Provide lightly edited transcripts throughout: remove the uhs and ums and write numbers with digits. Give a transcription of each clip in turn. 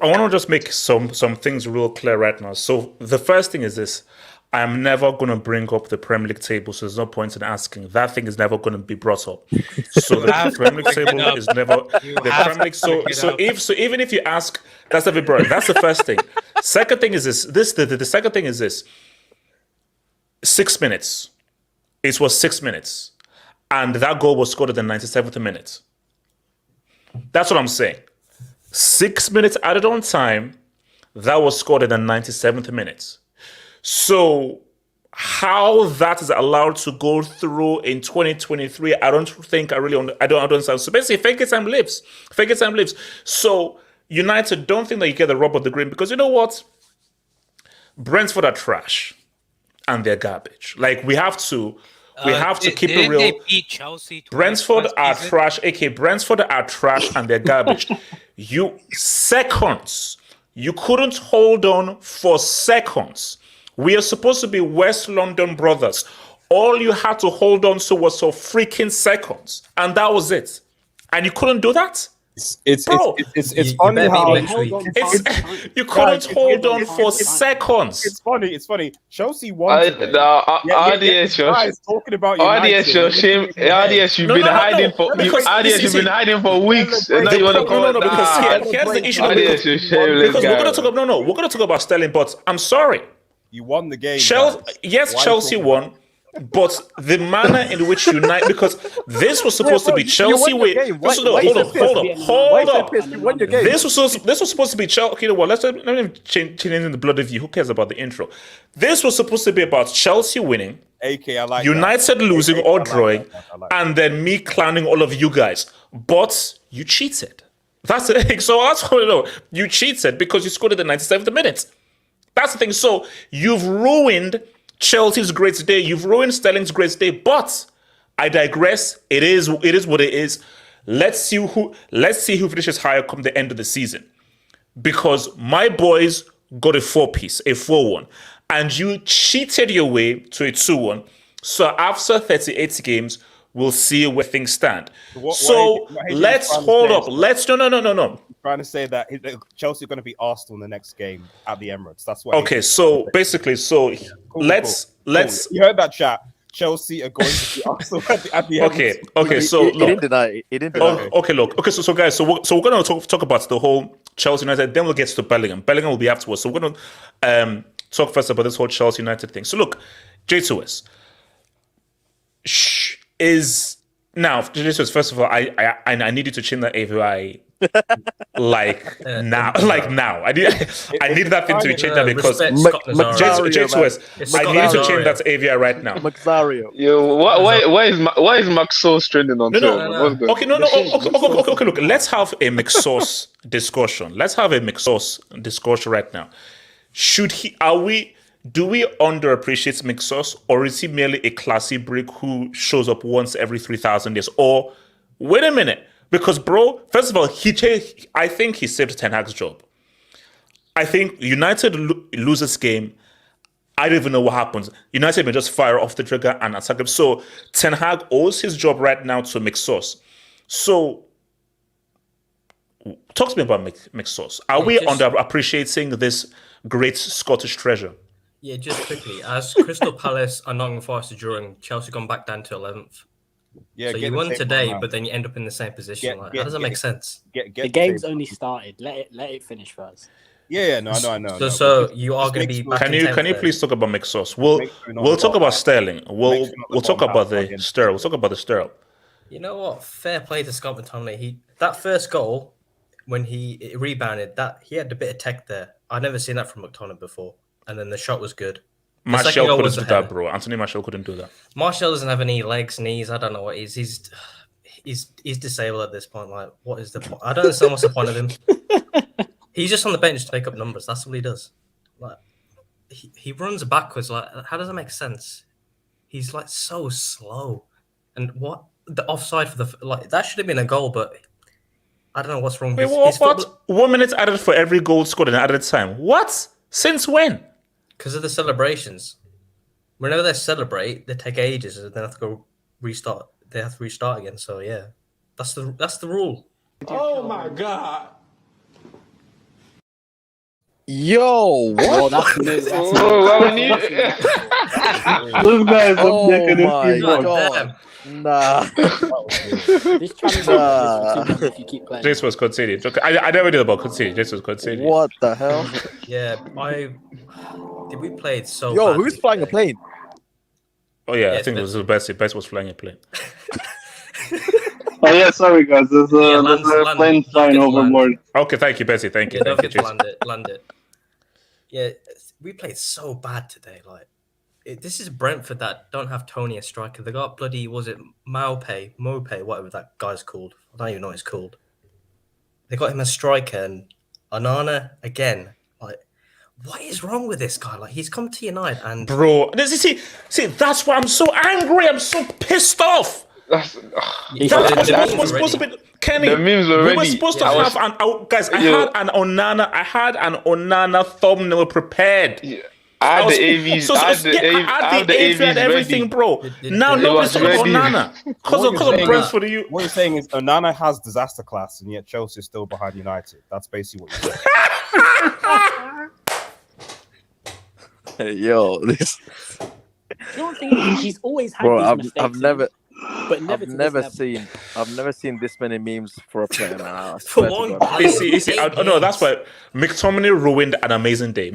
I want to just make some things real clear right now. So the first thing is this: I'm never going to bring up the Premier League table, so there's no point in asking. That thing is never going to be brought up. So the Premier League table is never the Premier League. So even if you ask, that's never brought. That's the first thing. Second thing is this. The second thing is this: 6 minutes. It was 6 minutes, and that goal was scored at the 97th minute. That's what I'm saying. 6 minutes added on time, that was scored in the 97th minute. So how that is allowed to go through in 2023, I don't understand. So basically, fake time lives. Fake time lives. So United, don't think that you get the rub of the green, because you know what? Brentford are trash and they're garbage. Like we have to keep it real. They beat Chelsea Brentford are trash, aka Brentford are trash and they're garbage. You couldn't hold on for seconds. We are supposed to be West London brothers. All you had to hold on to was for freaking seconds, and that was it. And you couldn't do that? It's funny how you couldn't hold on for seconds. It's funny. Chelsea won. RDS, talking about United. RDS, your shame. RDS, you've been hiding for. RDS, you've been hiding for weeks. And now you want to call it. Because here's the issue. RDS, you're shameless. Because we're gonna talk about Sterling, but I'm sorry. You won the game. Chelsea won. But the manner in which United, because this was supposed to be Chelsea with. Hold up. This was supposed to be Chelsea. Okay, well, let me change in the blood of you. Who cares about the intro? This was supposed to be about Chelsea winning, United losing or drawing, and then me clowning all of you guys. But you cheated. That's it. So that's what I know. You cheated because you scored at the 97th minute. That's the thing. So you've ruined Chelsea's great day. You've ruined Sterling's great day. But I digress. It is what it is. Let's see who finishes higher come the end of the season. Because my boys got a 4-piece, a 4-1, and you cheated your way to a 2-1. So after 38 games, we'll see where things stand. Let's hold up. No. Trying to say that Chelsea are going to be Arsenal in the next game at the Emirates. That's what. Okay, so basically, let's. You heard that, chat. Chelsea are going to be Arsenal at the Emirates. Okay. So he didn't deny it. Okay, look. Okay, so guys, so we're going to talk about the whole Chelsea United. Then we'll get to Bellingham. Bellingham will be afterwards. So we're going to talk first about this whole Chelsea United thing. So look, J2S is now. J2S, first of all, I need you to change that AVI. Now. I need that thing to be changed because J2S, I need you to change that AVI right now. Mczario. Yo, why is Max so trending on Twitter? Okay, look, let's have a McSauce discussion. Let's have a McSauce discussion right now. Do we underappreciate McSauce, or is he merely a classy brick who shows up once every 3,000 years? Or wait a minute. Because, bro, first of all, I think he saved Ten Hag's job. I think United loses game. I don't even know what happens. United may just fire off the trigger and attack him. So Ten Hag owes his job right now to McSauce. So talk to me about McSauce. Are we underappreciating this great Scottish treasure? Yeah, just quickly. As Crystal Palace and Nottingham Forest are drawing, Chelsea gone back down to 11th. Yeah, so you won today, but then you end up in the same position. How does that make sense? The game's only started. Let it finish first. Yeah, no, I know. So you are going to be. Can you please talk about McSauce? We'll talk about Sterling. We'll talk about the Sterling. We'll talk about the Sterling. You know what? Fair play to Scott McTominay. That first goal, when he rebounded, that he had a bit of tech there. I've never seen that from McTominay before. And then the shot was good. Martial couldn't do that, bro. Anthony Martial couldn't do that. Martial doesn't have any legs, knees. I don't know what he's disabled at this point. Like, what is the point? I don't understand what's the point of him. He's just on the bench to make up numbers. That's all he does. Like, he runs backwards. Like, how does that make sense? He's like so slow. And what the offside for that should have been a goal, but I don't know what's wrong. Wait, what? 1 minute added for every goal scored in added time. What? Since when? Because of the celebrations. Whenever they celebrate, they take ages, and then have to go restart. They have to restart again. So yeah, that's the rule. Oh my god. Yo, what? Oh, that's new. This guy's oh my god. Nah. This challenge if you keep playing. This was conceded. I never did about conceded. This was conceded. What the hell? Yeah, we played so. Yo, bad who's flying a plane? Oh yeah, I think it was the best. The best was flying a plane. Oh yeah, sorry guys. There's a plane flying overboard. Okay, thank you, Bessie. Thank you. Don't Thank you. forget to land it. Yeah, we played so bad today. Like, this is Brentford that don't have Tony as striker. They got bloody, was it Mope, whatever that guy's called. I don't even know what he's called. They got him as striker, and Onana again. Like, what is wrong with this guy? Like, he's come to United and bro, see, that's why I'm so angry. I'm so pissed off. That's what was supposed to be. Kenny, the memes were ready. We were supposed to have guys. I had an Onana thumbnail prepared. Yeah. I had the AVs and everything, ready. Bro. Now nobody's talking about Onana because of Brentford. What you're saying is Onana has disaster class, and yet Chelsea is still behind United. That's basically what you're saying. Hey, yo, this. You know what I'm saying? He's always had these mistakes. I've never seen this many memes for a player. Man. No, that's why Mctominay ruined an amazing day.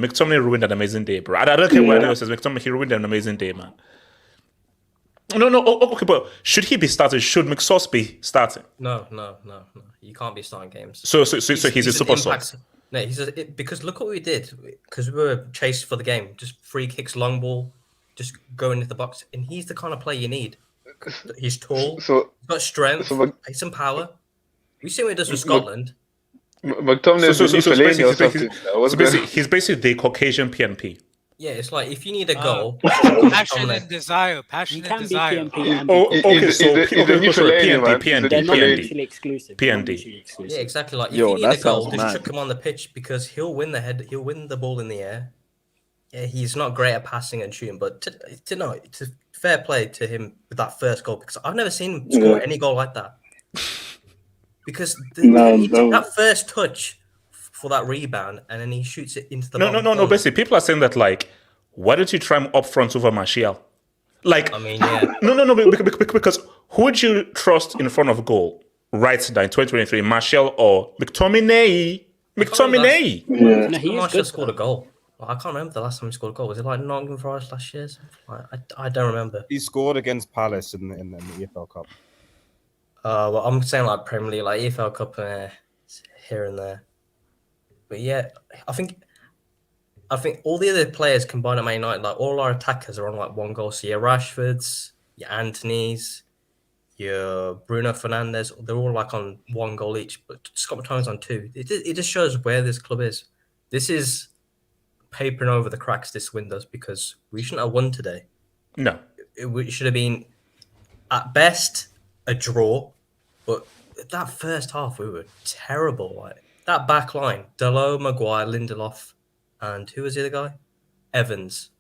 Bro. I don't care what anyone says. Mctominay, he ruined an amazing day, man. No. Okay, but should he be starting? Should McSauce be starting? No. You can't be starting games. So he's a super sub. No, because look what we did. Because we were chased for the game, just free kicks, long ball, just go into the box, and he's the kind of player you need. He's tall. He's got strength. Pace and power. We see what he does with Scotland. McTominay he's basically the Caucasian PNP. Yeah, it's like if you need a goal, passion and desire. Passion and desire. PND. They're not mutually exclusive. PND. Yeah, exactly. Like if you need a goal, just chuck him on the pitch because he'll win the ball in the air. Yeah, he's not great at passing and shooting, but to fair play to him with that first goal because I've never seen him score any goal like that. Because that first touch for that rebound and then he shoots it into the No. Basically, people are saying that like, why don't you try him up front over Martial? Like, I mean, yeah. No, because who would you trust in front of goal right now in 2023, Martial or McTominay? Yeah. Martial scored a goal. I can't remember the last time he scored a goal. Was it like Nottingham Forest last year? I don't remember. He scored against Palace in the EFL Cup. Well, I'm saying like Premier League, like EFL Cup here and there. But yeah, I think all the other players combined at Man United, like all our attackers are on like one goal. So your Rashfords, your Antonys, your Bruno Fernandes, they're all like on one goal each. But Scott McTominay's on two. It just shows where this club is. This is papering over the cracks this windows because we shouldn't have won today. No. It should have been, at best, a draw. But that first half, we were terrible. Like that back line, Dalot, Maguire, Lindelof, and who was the other guy? Evans.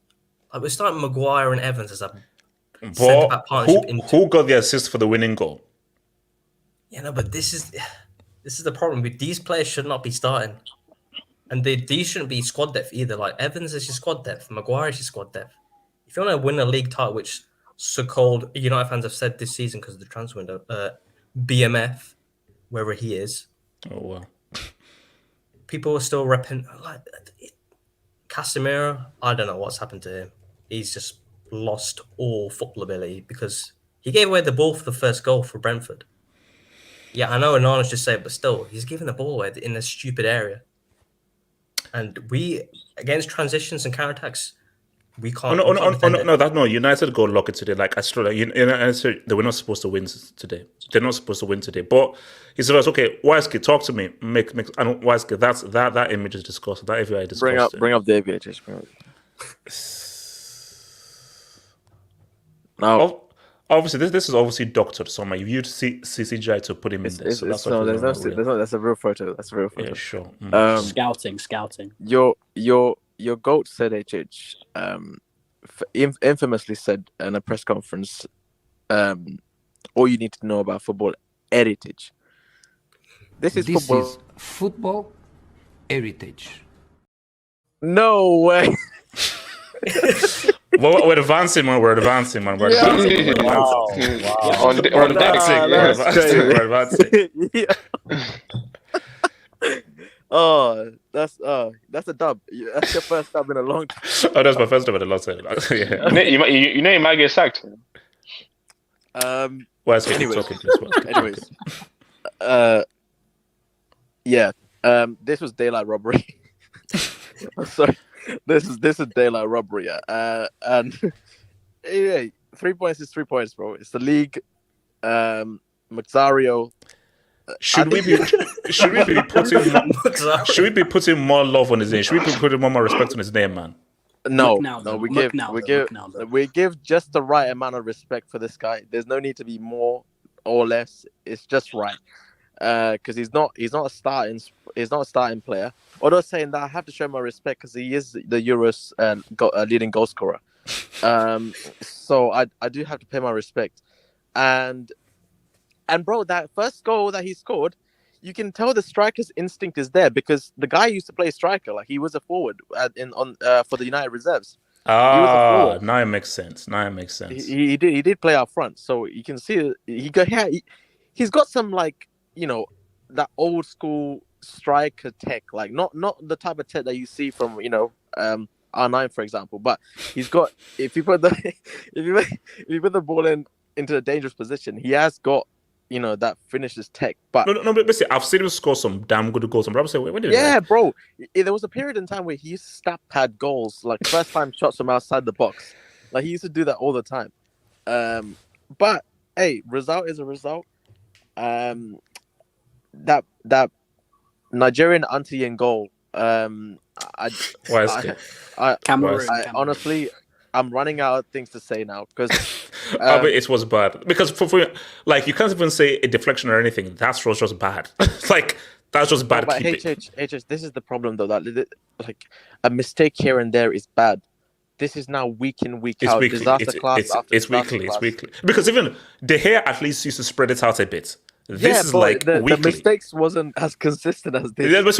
Like we're starting Maguire and Evans as a centre-back partnership. Who got the assist for the winning goal? Yeah, no, but this is the problem. These players should not be starting. And these shouldn't be squad depth either. Like Evans is your squad depth. Maguire is your squad depth. If you want to win a league title, which so-called United fans have said this season because of the transfer window, BMF, wherever he is. Oh, wow. People are still repping. Like Casemiro, I don't know what's happened to him. He's just lost all football ability because he gave away the ball for the first goal for Brentford. Yeah, I know Onana's just said, but still, he's giving the ball away in a stupid area. And we, against transitions and counterattacks, We can't. No. United go lock it today. Like I struggle. They were not supposed to win today. They're not supposed to win today. But he said, "Okay, Wisky, talk to me. Make. And Wisky, that image is disgusting. That AVI is disgusting. Bring up the VHS. Now, obviously, this is obviously doctored somewhere. You used CCGI to put him in there. So that's a real photo. That's a real photo. Yeah, sure. Scouting. Your GOAT said HH infamously said in a press conference, all you need to know about football heritage. This is football heritage. No way. Well, we're advancing, man. We're advancing. Wow. We're advancing. Oh, that's a dub. That's your first dub in a long time. Oh, that's my first dub in a long time. Yeah. You might get sacked. Anyways, this was daylight robbery. Sorry, this is daylight robbery. And anyway, 3 points is 3 points, bro. It's the league. Mczario. Should we be putting more love on his name? Should we be putting more respect on his name, man? No. We give just the right amount of respect for this guy. There's no need to be more or less. It's just right. Because he's not a starting player. Although saying that, I have to show my respect because he is the Euros leading goal scorer. So I do have to pay my respect. And bro, that first goal that he scored, you can tell the striker's instinct is there because the guy used to play striker, like he was a forward for the United reserves. Now it makes sense. He did play out front, so you can see he's got some like that old school striker tech, like not the type of tech that you see from R9 for example, but he's got if you put the ball into a dangerous position, he has got that finishes tech. But no, but listen, I've seen him score some damn good goals. I'm saying, when did bro, there was a period in time where he used to stat pad goals, like first time shots from outside the box. Like he used to do that all the time. But hey, result is a result. That Nigerian Antillian goal. Honestly, I'm running out of things to say now because it was bad. Because for like you can't even say a deflection or anything. That was just bad. Like that's just bad. But HH, this is the problem though. That like a mistake here and there is bad. This is now week in, week out. Disaster class. It's weekly. Because even De Gea at least used to spread it out a bit. This is like the weekly. mistakes wasn't as consistent as this. Yeah, but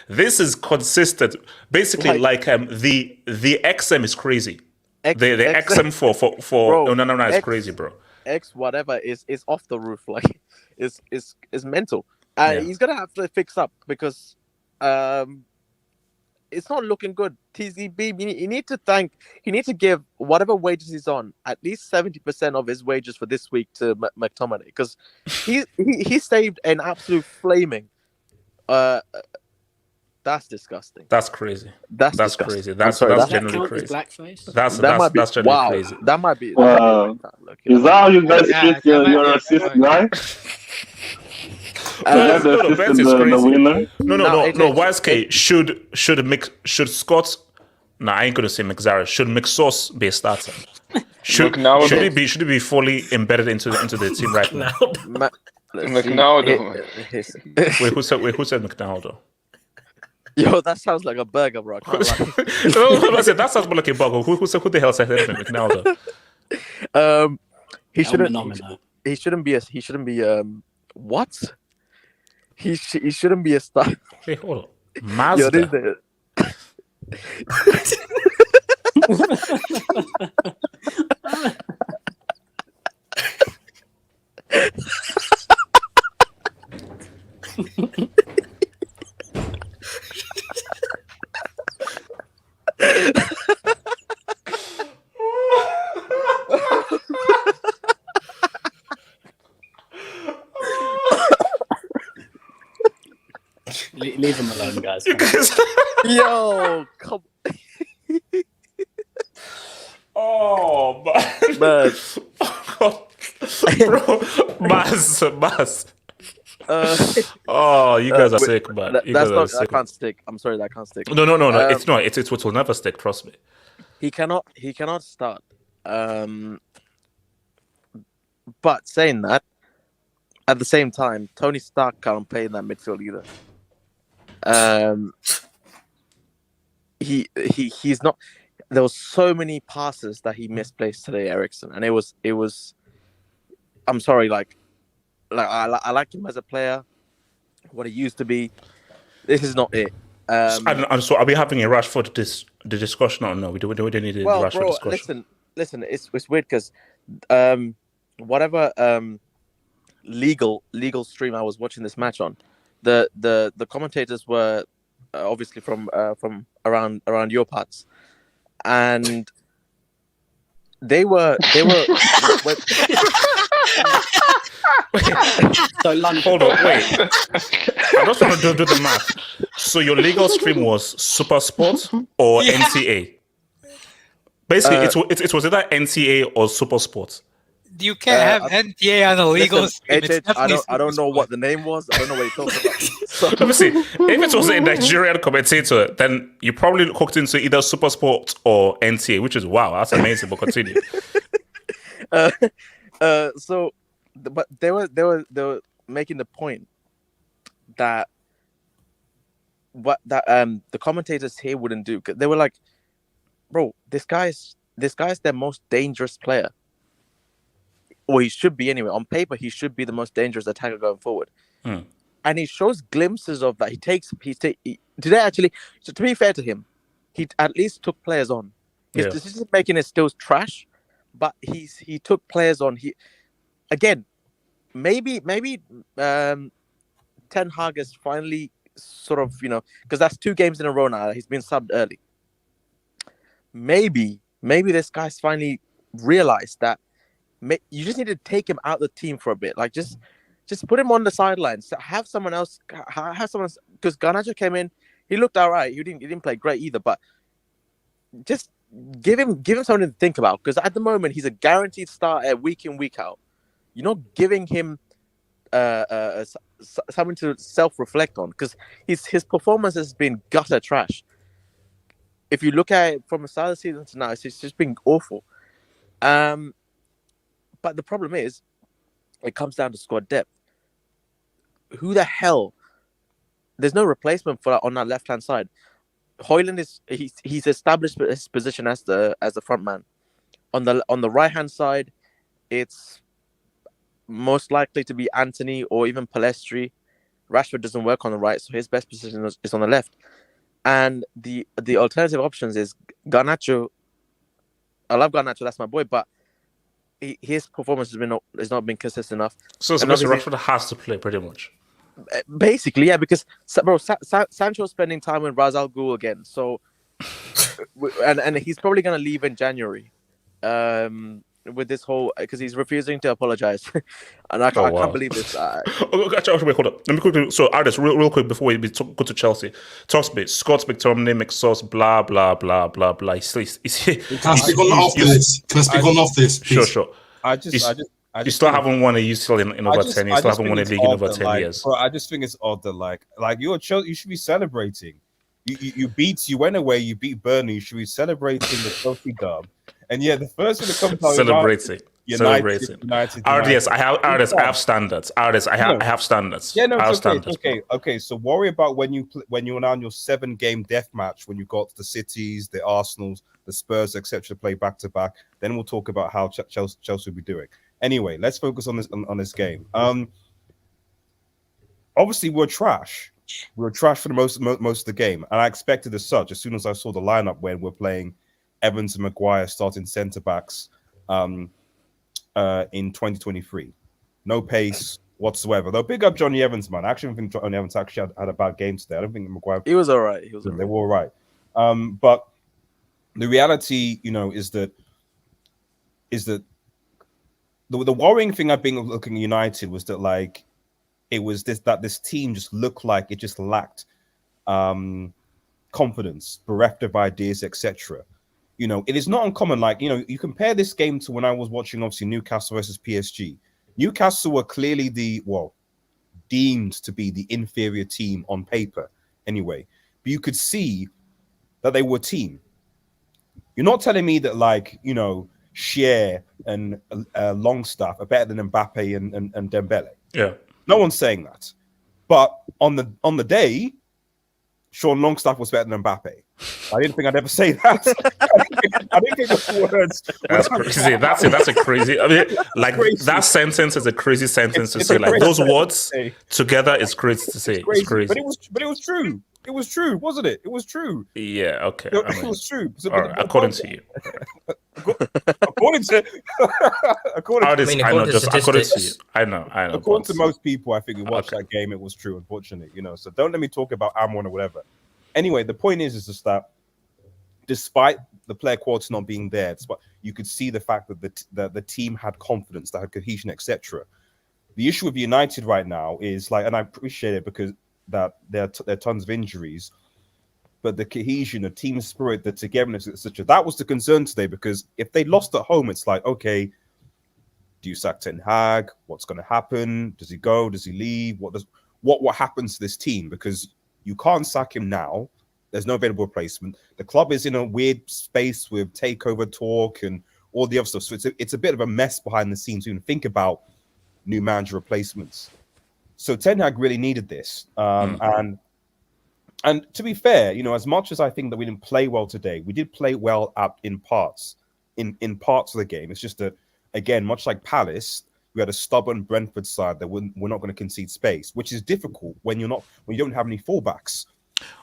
this is consistent. Basically, like the XM is crazy. The XM for bro, no, it's crazy, bro. X whatever is off the roof, like is mental. He's gonna have to fix up because it's not looking good. TZB, you need to give whatever wages he's on at least 70% of his wages for this week to Mctominay because he saved an absolute flaming. That's disgusting. That's crazy. That's crazy. That's generally crazy. Blackface? That's generally crazy. That might be. Is that how you guys treat your assist guy? No. YSK should Scott. No, I ain't gonna say McZara. Should McSauce be a starter? Should he be fully embedded into the team right now? McNaldo. Wait, who said McNaldo? Yo, that sounds like a burger, bro. I can't lie. That sounds more like a burger. Who the hell said McNaldo? He shouldn't be what? He shouldn't be a star. Hey, hold on. Mazda. Leave him alone, guys. Yo, come. Man. Bro, Maz. Oh, you guys are sick, man. That can't stick. I'm sorry, that can't stick. No. It's not. It will never stick. Trust me. He cannot start. But saying that, at the same time, Tony Stark can't play in that midfield either. He's not. There was so many passes that he misplaced today, Ericsson, and it was. I'm sorry, like I like him as a player, what he used to be. This is not it. I'm sorry. Are we having a Rashford the discussion or no? We don't need a Rashford discussion. Listen. It's weird because whatever legal stream I was watching this match on, the commentators were obviously from around your parts, and they were So London. Hold on, wait. I just want to do the math. So your legal stream was Super Sport or NCA? Basically, it was either NCA or Super Sport. You can't have NTA on a legal stream. I don't know what the name was. I don't know what you're talking about. So, let me see. If it was a Nigerian commentator, then you probably hooked into either Super Sport or NTA, which is wow. That's amazing. But continue. So, but they were making the point that the commentators here wouldn't do. They were like, bro, this guy's their most dangerous player. Or he should be anyway. On paper, he should be the most dangerous attacker going forward. And he shows glimpses of that. Today, actually, so to be fair to him, he at least took players on. His decision making is still trash, but he took players on. Maybe Ten Hag has finally sort of, because that's 2 games in a row now. He's been subbed early. Maybe this guy's finally realized that you just need to take him out of the team for a bit. Like just put him on the sidelines. Have someone else. Because Garnacho came in, he looked all right. He didn't play great either, but just give him something to think about. Because at the moment he's a guaranteed starter week in, week out. You're not giving him something to self-reflect on, because his performance has been gutter trash. If you look at it from the start of the season to now, it's just been awful. But the problem is, it comes down to squad depth. Who the hell? There's no replacement for that on that left-hand side. Højlund he's established his position as the front man. On the right-hand side, it's most likely to be Anthony or even Palestri. Rashford doesn't work on the right, so his best position is on the left. And the alternative options is Garnacho. I love Garnacho, that's my boy, but his performance has not been consistent enough. So Rashford has to play pretty much. Basically, yeah, because Sancho's spending time with Ras Al Ghul again. So, and he's probably going to leave in January. With this whole, because he's refusing to apologize, and I can't believe this. Wait, hold up. Let me quickly. So, Ardis, real quick before we go to Chelsea, talk to me. Scott McTominay, McSauce, blah blah blah blah blah. Can I speak on off this? Please? Sure. You still haven't won a UCL in over 10 years. You still haven't won a league in over 10 years. Bro, I just think it's odd that like you're Chelsea, you should be celebrating. You went away, you beat Burnley. You should be celebrating the Chelsea dub. And yeah, the first one that comes out celebrating. United. Yes, I have standards. I have standards. Yeah, no, it's okay. So worry about when you're now in your 7-game death match, when you got the Cities, the Arsenals, the Spurs, etc. play back to back. Then we'll talk about how Chelsea will be doing. Anyway, let's focus on this game. Obviously, we're trash. We were trash for the most of the game, and I expected as such. As soon as I saw the lineup when we're playing Evans and Maguire starting centre backs in 2023, no pace whatsoever. Though big up Johnny Evans, man. I actually don't think Johnny Evans actually had a bad game today. I don't think Maguire. He was all right. They were all right. But the reality, is that the worrying thing I've been looking at United was that like. It was this team just looked like it just lacked confidence, bereft of ideas, etc. You know, it is not uncommon. Like, you know, you compare this game to when I was watching, obviously, Newcastle versus PSG. Newcastle were clearly deemed to be the inferior team on paper anyway. But you could see that they were a team. You're not telling me that, like, you know, Cher and Longstaff are better than Mbappe and Dembele. Yeah. No one's saying that. But on the day, Sean Longstaff was better than Mbappe. I didn't think I'd ever say that. I didn't think the words. That's crazy. That's a crazy. I mean, like crazy. That sentence is a crazy sentence to say. Like those words together is crazy to say. It's crazy. But it was true. It was true, wasn't it? It was true. Yeah. Okay. It was true. So, all right, according to you. according to to you. I know. According to most people, I think we watched that game. It was true, unfortunately. You know, so don't let me talk about Amon or whatever. Anyway, the point is just that despite the player quality not being there, you could see the fact that the team had confidence, that had cohesion, etc. The issue with United right now is like, and I appreciate it because that there are tons of injuries, but the cohesion, the team spirit, the togetherness, etc. That was the concern today, because if they lost at home, it's like, okay, do you sack Ten Hag? What's going to happen? Does he go? Does he leave? What happens to this team? Because you can't sack him now. There's no available replacement. The club is in a weird space with takeover talk and all the other stuff. So it's a bit of a mess behind the scenes to even think about new manager replacements. So Ten Hag really needed this. And to be fair, you know, as much as I think that we didn't play well today, we did play well in parts of the game. It's just that, again, much like Palace, we had a stubborn Brentford side that we're not going to concede space, which is difficult when you don't have any fullbacks.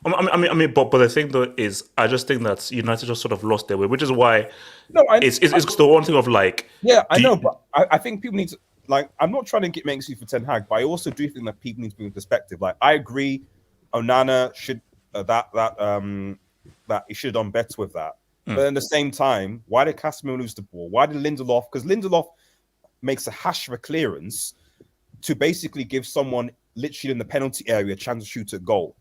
I mean, but the thing though is, I just think that United just sort of lost their way, which is why it's the one thing of like. Yeah, I know, but I think people need to, like, I'm not trying to make excuses for Ten Hag, but I also do think that people need to be in perspective. Like, I agree, Onana should that he should have done better with that. But at the same time, why did Casemiro lose the ball? Why did Lindelof? Because Lindelof makes a hash of a clearance to basically give someone literally in the penalty area a chance to shoot a goal.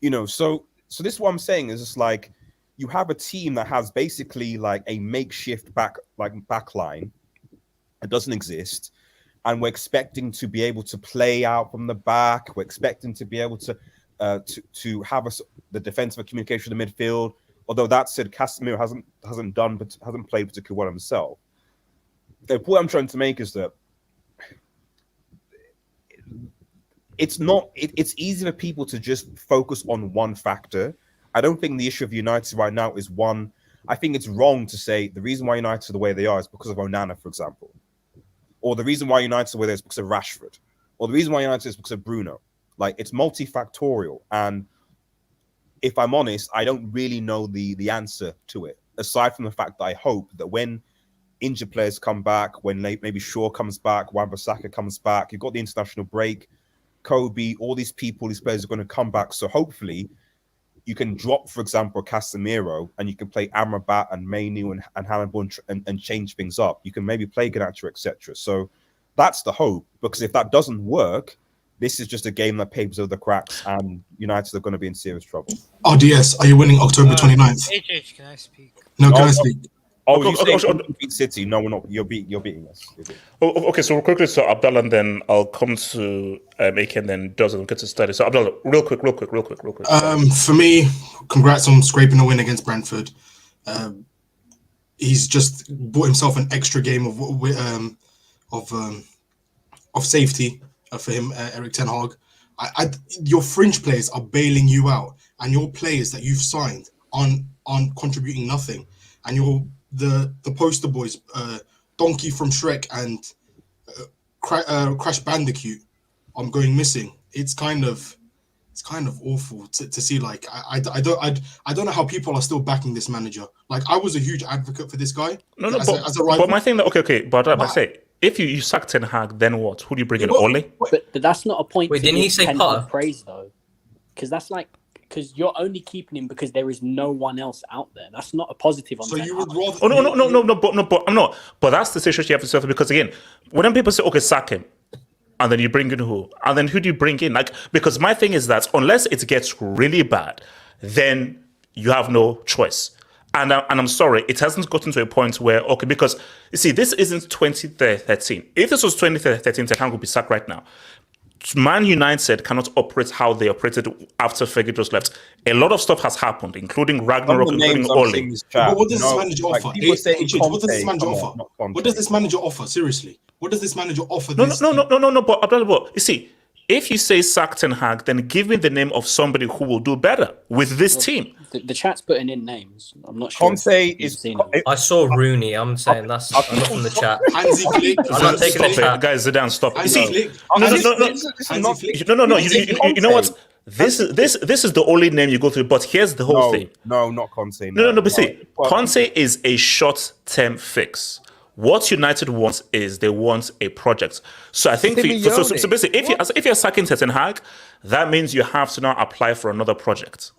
You know, so this is what I'm saying is, it's like you have a team that has basically like a makeshift back line that doesn't exist, and we're expecting to be able to play out from the back. We're expecting to be able to have the defensive communication in the midfield. Although that said, Casemiro hasn't played particularly well himself. The point I'm trying to make is that it's easy for people to just focus on one factor. I don't think the issue of United right now is one. I think it's wrong to say the reason why United are the way they are is because of Onana, for example. Or the reason why United are the way they are is because of Rashford. Or the reason why United is because of Bruno. Like, it's multifactorial. And if I'm honest, I don't really know the answer to it, aside from the fact that I hope that when injured players come back, when maybe Shaw comes back, Wan-Bissaka comes back, you've got the international break, Kobe, all these players are going to come back. So hopefully you can drop, for example, Casemiro, and you can play Amrabat and Mainu and Hannibal and change things up. You can maybe play Garnacho, etc. So that's the hope, because if that doesn't work, this is just a game that papers over the cracks, and United are going to be in serious trouble. RDS, are you winning October 29th? HH, can I speak? No, can I speak? Oh, you beat City? No, we're not. You're beating us. Okay, so quickly, so Abdallah, and then I'll come to AK, and then Dozen get to study. So Abdallah, real quick. For me, congrats on scraping a win against Brentford. He's just bought himself an extra game of safety for him, Eric Ten Hag. Your fringe players are bailing you out, and your players that you've signed aren't contributing nothing, and you're the poster boys, Donkey from Shrek and Crash Bandicoot, I'm going missing. It's kind of awful to see. Like, I don't know how people are still backing this manager. Like, I was a huge advocate for this guy. But my thing, but I say, if you sack Ten Hag, then what? Who do you bring in? Ole? But that's not a point. Wait, didn't he say Potter? Praise though, because you're only keeping him because there is no one else out there. That's not a positive on. So you would rather? Oh no, but I'm not. But that's the situation you have to suffer, because again, when people say, okay, sack him, and then you bring in who, and then who do you bring in? Like, because my thing is that unless it gets really bad, then you have no choice. And I'm sorry, it hasn't gotten to a point where, okay, because you see, this isn't 2013. If this was 2013, Ten Hag would be sacked right now. Man United cannot operate how they operated after Fergie just left. A lot of stuff has happened, including Ragnarok, including Ole. But what does this manager offer? What does this manager offer? What does this manager offer? Seriously, what does this manager offer? No. But you see, if you say sack Ten Hag, then give me the name of somebody who will do better with this team. The chat's putting in names. I'm not sure. Conte is. I saw Rooney. I'm saying that's not from the chat. Hansi Flick. I'm not taking the chat. Guys, Zidane, stop. Hansi Flick. No. You know what? This is the only name you go through. But here's the whole thing. No, not Conte. No. But see, Conte is a short-term fix. What United wants is they want a project. So I think so basically, if you're sacking Ten Hag, that means you have to now apply for another project.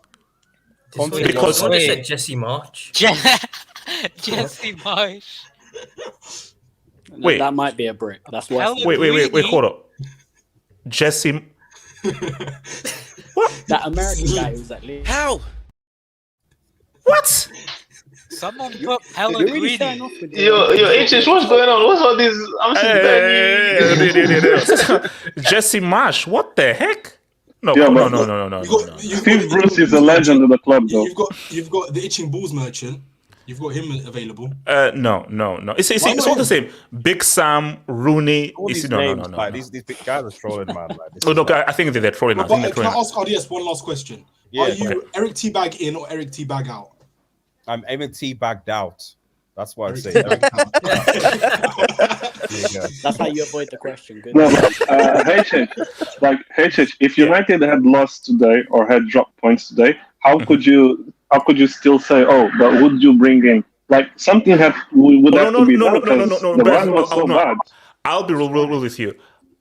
Because what said Jesse March. Jesse March. Wait, that might be a brick. That's what. Wait, hold up. Jesse. What? That American guy who's at least. How? What? Someone put Pellegrini. Yo, HS, what's going on? What's all this? I'm Jesse Marsh, what the heck? No. Steve Bruce is a legend of the club, though. You've got the itching balls merchant. You've got him available. No. It's all the same. Big Sam, Rooney. No. These big guys are trolling, man. I think they're trolling. Can I ask RDS one last question? Are you Eric T-Bag in or Eric T-Bag out? I'm aiming T-bagged out. That's what I'm saying. That's how you avoid the question. Good. No, HH, if United had lost today or had dropped points today, how could you still say, but would you bring in? Like something would have to be done because the run was so bad. I'll be real with you.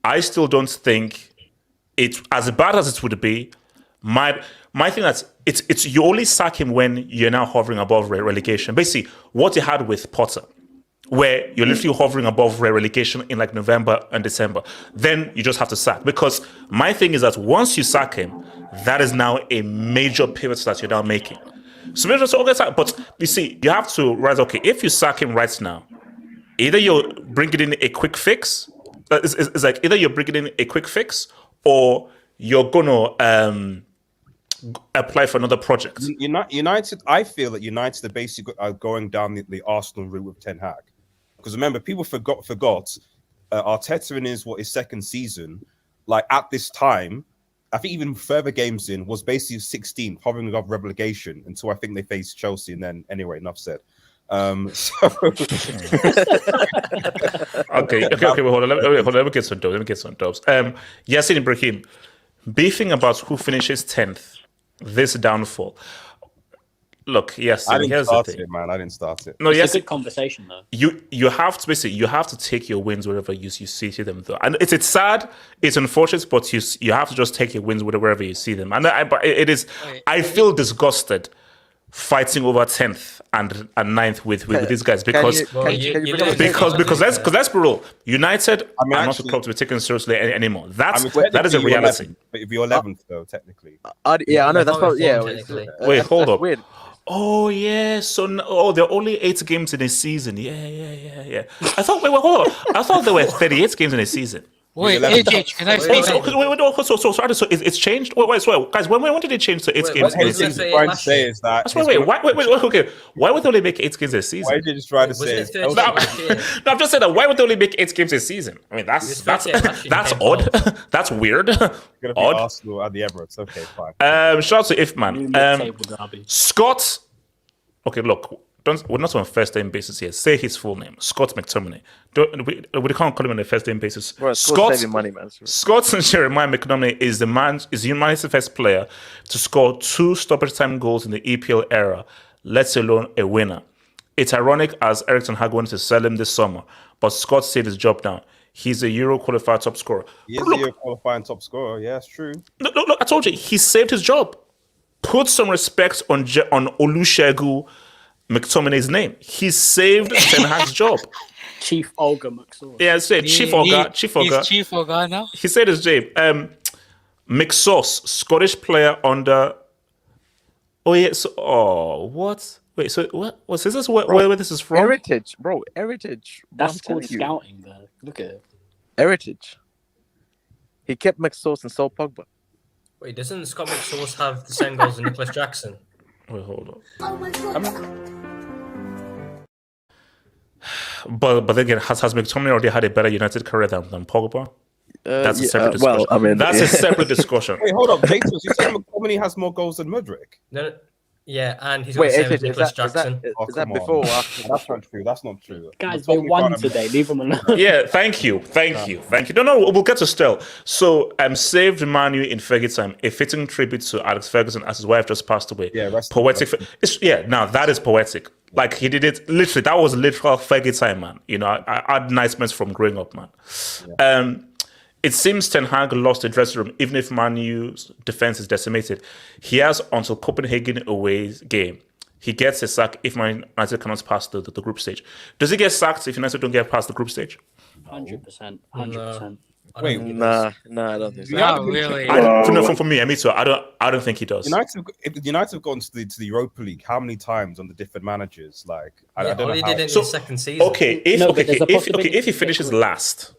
I still don't think it's as bad as it would be. My thing that's it's you only sack him when you're now hovering above relegation. Basically, what you had with Potter, where you're literally hovering above relegation in like November and December, then you just have to sack. Because my thing is that once you sack him, that is now a major pivot that you're now making. So but you see, you have to realize, okay, if you sack him right now, either you're bringing in a quick fix. It's like either you're bringing in a quick fix or you're gonna apply for another project. United, I feel that United are basically going down the Arsenal route with Ten Hag. Because remember, people forgot Arteta in his second season, like at this time, I think even further games in, was basically 16th, hovering above relegation until I think they faced Chelsea, and then anyway, enough said. Okay, hold on. Let me get some dubs. Yassin Ibrahim, beefing about who finishes 10th. This downfall. Look, yes, I didn't start the thing. it, man. I didn't start it. No, it's a good conversation, though. You have to take your wins wherever you see them, though. And it's sad, it's unfortunate, but you have to just take your wins wherever you see them. And I feel disgusted fighting over 10th and 9th with these guys because let's be real. United are not a club to be taken seriously anymore. That is a reality. 11th, but if you're 11th though, technically. I know that's what. Yeah. Wait, hold up. Weird. Oh yeah, so there are only 8 games in a season. Yeah. I thought hold on. I thought there were 38 games in a season. Wait, AJ, can I say something? So it's changed. Wait, guys, when did it change to 8 games in a season? Trying to say is that. Wait, okay. Why would they only make 8 games a season? Why did you just try to say? No, I'm just saying that. Why would they only make 8 games a season? I mean, that's odd. That's weird. Gonna be Arsenal at the Emirates. Okay, fine. Shout out to Ifman. Scott. Okay, look. We're not on a first name basis here. Say his full name, Scott Mctominay. We can't call him on a first name basis. Bro, Scott's saving money, man. Scott and Jeremiah Mctominay is United's first player to score 2 stoppage time goals in the EPL era, let alone a winner. It's ironic as Erik ten Hag wanted to sell him this summer, but Scott saved his job now. He's a Euro qualified top scorer. He is a Euro qualifying top scorer. Yeah, it's true. Look, I told you, he saved his job. Put some respect on Olusegun McTominay's name. He saved Ten Hag's job. Chief Olga McSauce. Yeah, say Chief Olga. He's Chief Olga now. He said his name. McSauce, Scottish player under. Oh yes. Oh what? Wait, so what? Is this where this is from? Heritage, bro. Heritage. That's called scouting, though. Look at it. Heritage. He kept McSauce and sold Pogba. Wait, doesn't Scott McSauce have the same goals as Nicholas Jackson? Wait, hold on. Oh my God. But again, has McTominay already had a better United career than Pogba? That's a separate discussion. Well, I mean, that's a separate discussion. Wait, hold up, Jesus. You said McTominay has more goals than Mudryk? No, yeah, and he's got the same as Nicholas Jackson. Is that before or after? That's not true. That's not true. Guys, they won today. Leave them alone. Yeah, thank you. No, we'll get to Still. So, saved Manu in Fergie time, a fitting tribute to Alex Ferguson as his wife just passed away. Yeah, poetic. Now that is poetic. Like he did it literally. That was literal Fergie time, man. You know, I had nice moments from growing up, man. Yeah. It seems Ten Hag lost the dressing room, even if Manu's defense is decimated. He has until Copenhagen away game. He gets a sack if Man United cannot pass the group stage. Does he get sacked if United don't get past the group stage? 100%. 100%. Wait, nah, I don't think so. No, really. For me, me too. I don't think he does. United have gone to the Europa League how many times under different managers? Like I don't know. He did it in the second season. Okay, if he finishes last.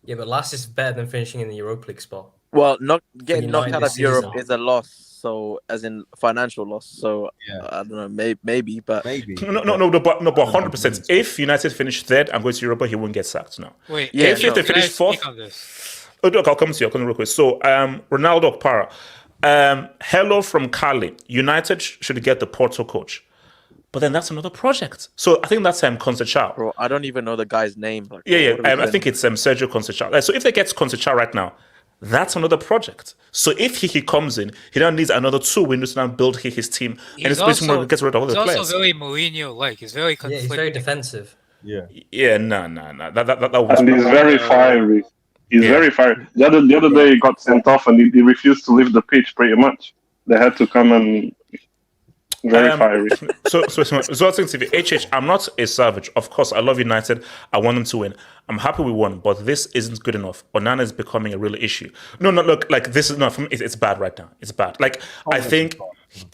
Yeah, but last is better than finishing in the Europa League spot. Well, not getting knocked out of season. Europe is a loss. So, as in financial loss. So, I don't know, maybe, but but 100%. If United finish third and go to Europa, he won't get sacked now. Wait, if they finish fourth, look, I'll come to you real quick. So, Ronaldo Okpara, hello from Cali. United should get the Porto coach. But then that's another project. So I think that's Conceição. Bro, I don't even know the guy's name. Like, I think it's Sergio Conceição. So if they get Conceição right now, that's another project. So if he comes in, he now needs another 2 windows to now build his team. And it's basically more gets rid of all the players. He's also very Mourinho-like. He's very conflicted. He's very defensive. Yeah, no. And he's very fiery. He's very fiery. The other day he got sent off and he refused to leave the pitch pretty much. They had to come and... Very fiery. So TV, HH, I'm not a savage. Of course, I love United. I want them to win. I'm happy we won, but this isn't good enough. Onana is becoming a real issue. No, look, like this is not for me. It's bad right now. It's bad. Like I think,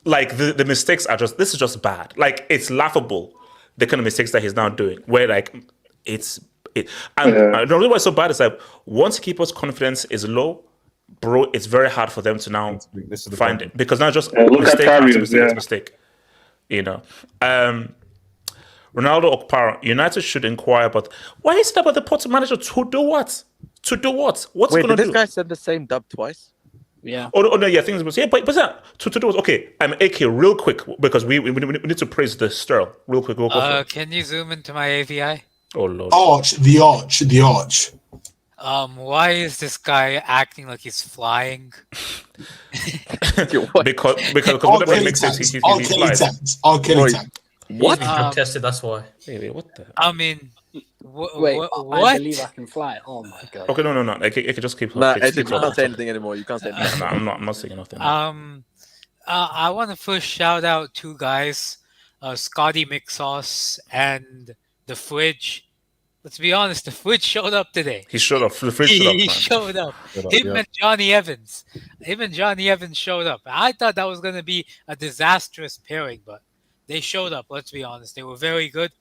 like the mistakes are this is just bad. Like it's laughable the kind of mistakes that he's now doing. Where like and the reason why it's so bad is that once keeper's confidence is low, bro, it's very hard for them to now find it because now just mistake. You know, Ronaldo Okpara, United should inquire about why is it about the Porto manager to do what? To do what? What's Wait, going to do? Did this guy send the same dub twice? Yeah. Oh no, yeah, things. Yeah, but to do what? Okay, AK, real quick because we need to praise the Sterl real quick. Can you zoom into my AVI? Oh lord. The arch. Why is this guy acting like he's flying? because what makes sense, he's flying. What? Drug tested, that's why. Wait, what the? I mean, what? I believe I can fly. Oh my god. Okay, no. I can just keep. Nah, you can't say anything anymore. You can't say anything. No, I'm not saying nothing. I want to first shout out 2 guys, Scotty McSauce and the Fridge. Let's be honest, the Fridge showed up today. He showed up. The Fridge showed up. He showed up. And Johnny Evans. Him and Johnny Evans showed up. I thought that was going to be a disastrous pairing, but they showed up. Let's be honest. They were very good.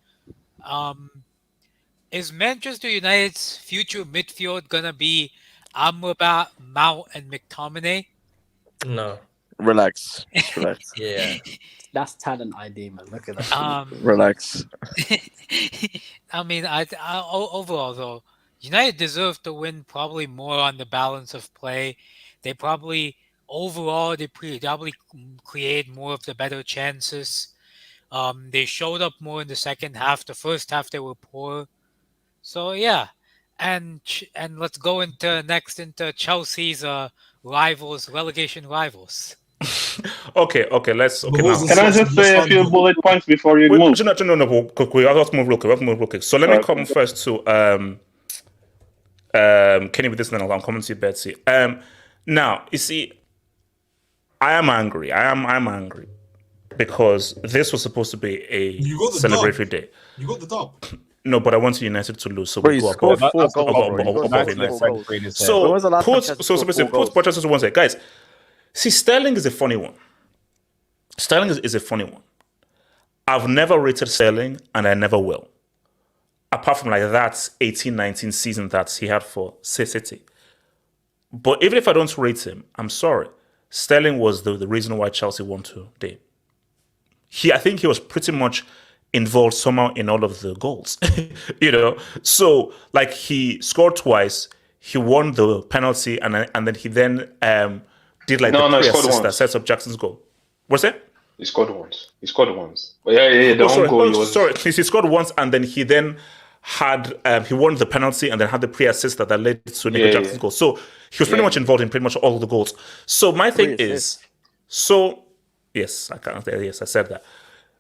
Is Manchester United's future midfield going to be Amrabat, Mount, and McTominay? No. Relax. Yeah. That's talent ID, man. Look at that. Relax. I mean, I overall though, United deserve to win probably more on the balance of play. They probably create more of the better chances. They showed up more in the second half. The first half they were poor. So yeah, and let's go into Chelsea's relegation rivals. Okay. Let's. Okay, now. Can I just say a few bullet points before you move? No. Quick. I'll have to move real quick. So let me come first to Kenny with this, and then I'll come to you, Betsy. Now you see, I am angry. I'm angry because this was supposed to be a celebratory day. You got the dub. No, but I want United to lose, so we go up. So put Pochettino to one side, guys. See, Sterling is a funny one. Sterling is a funny one. I've never rated Sterling, and I never will. Apart from like that 18-19 season that he had for City. But even if I don't rate him, I'm sorry. Sterling was the reason why Chelsea won today. I think he was pretty much involved somehow in all of the goals. So like he scored twice, he won the penalty, and then he did like the pre-assist that sets up Jackson's goal. What's that? He scored once. But the own goal. He scored once, and then he had he won the penalty and then had the pre-assist that led to Nico Jackson's goal. So he was pretty much involved in pretty much all the goals. So my thing is, yes, I said that.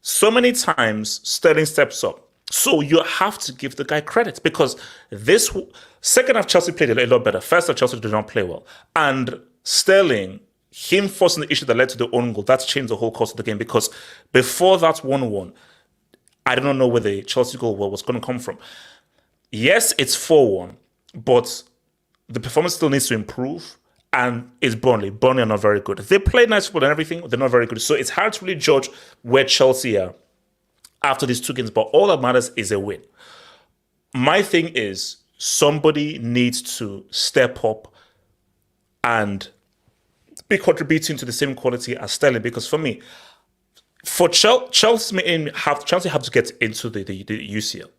So many times Sterling steps up. So you have to give the guy credit, because this second half Chelsea played a lot better. First half Chelsea did not play well. And Sterling, him forcing the issue that led to the own goal, that's changed the whole course of the game, because before that 1-1, I don't know where the Chelsea goal was going to come from. Yes, it's 4-1, but the performance still needs to improve, and it's Burnley. Burnley are not very good. They play nice football and everything, they're not very good. So it's hard to really judge where Chelsea are after these two games, but all that matters is a win. My thing is, somebody needs to step up and be contributing to the same quality as Sterling, because for me, for Chelsea have to get into the UCL.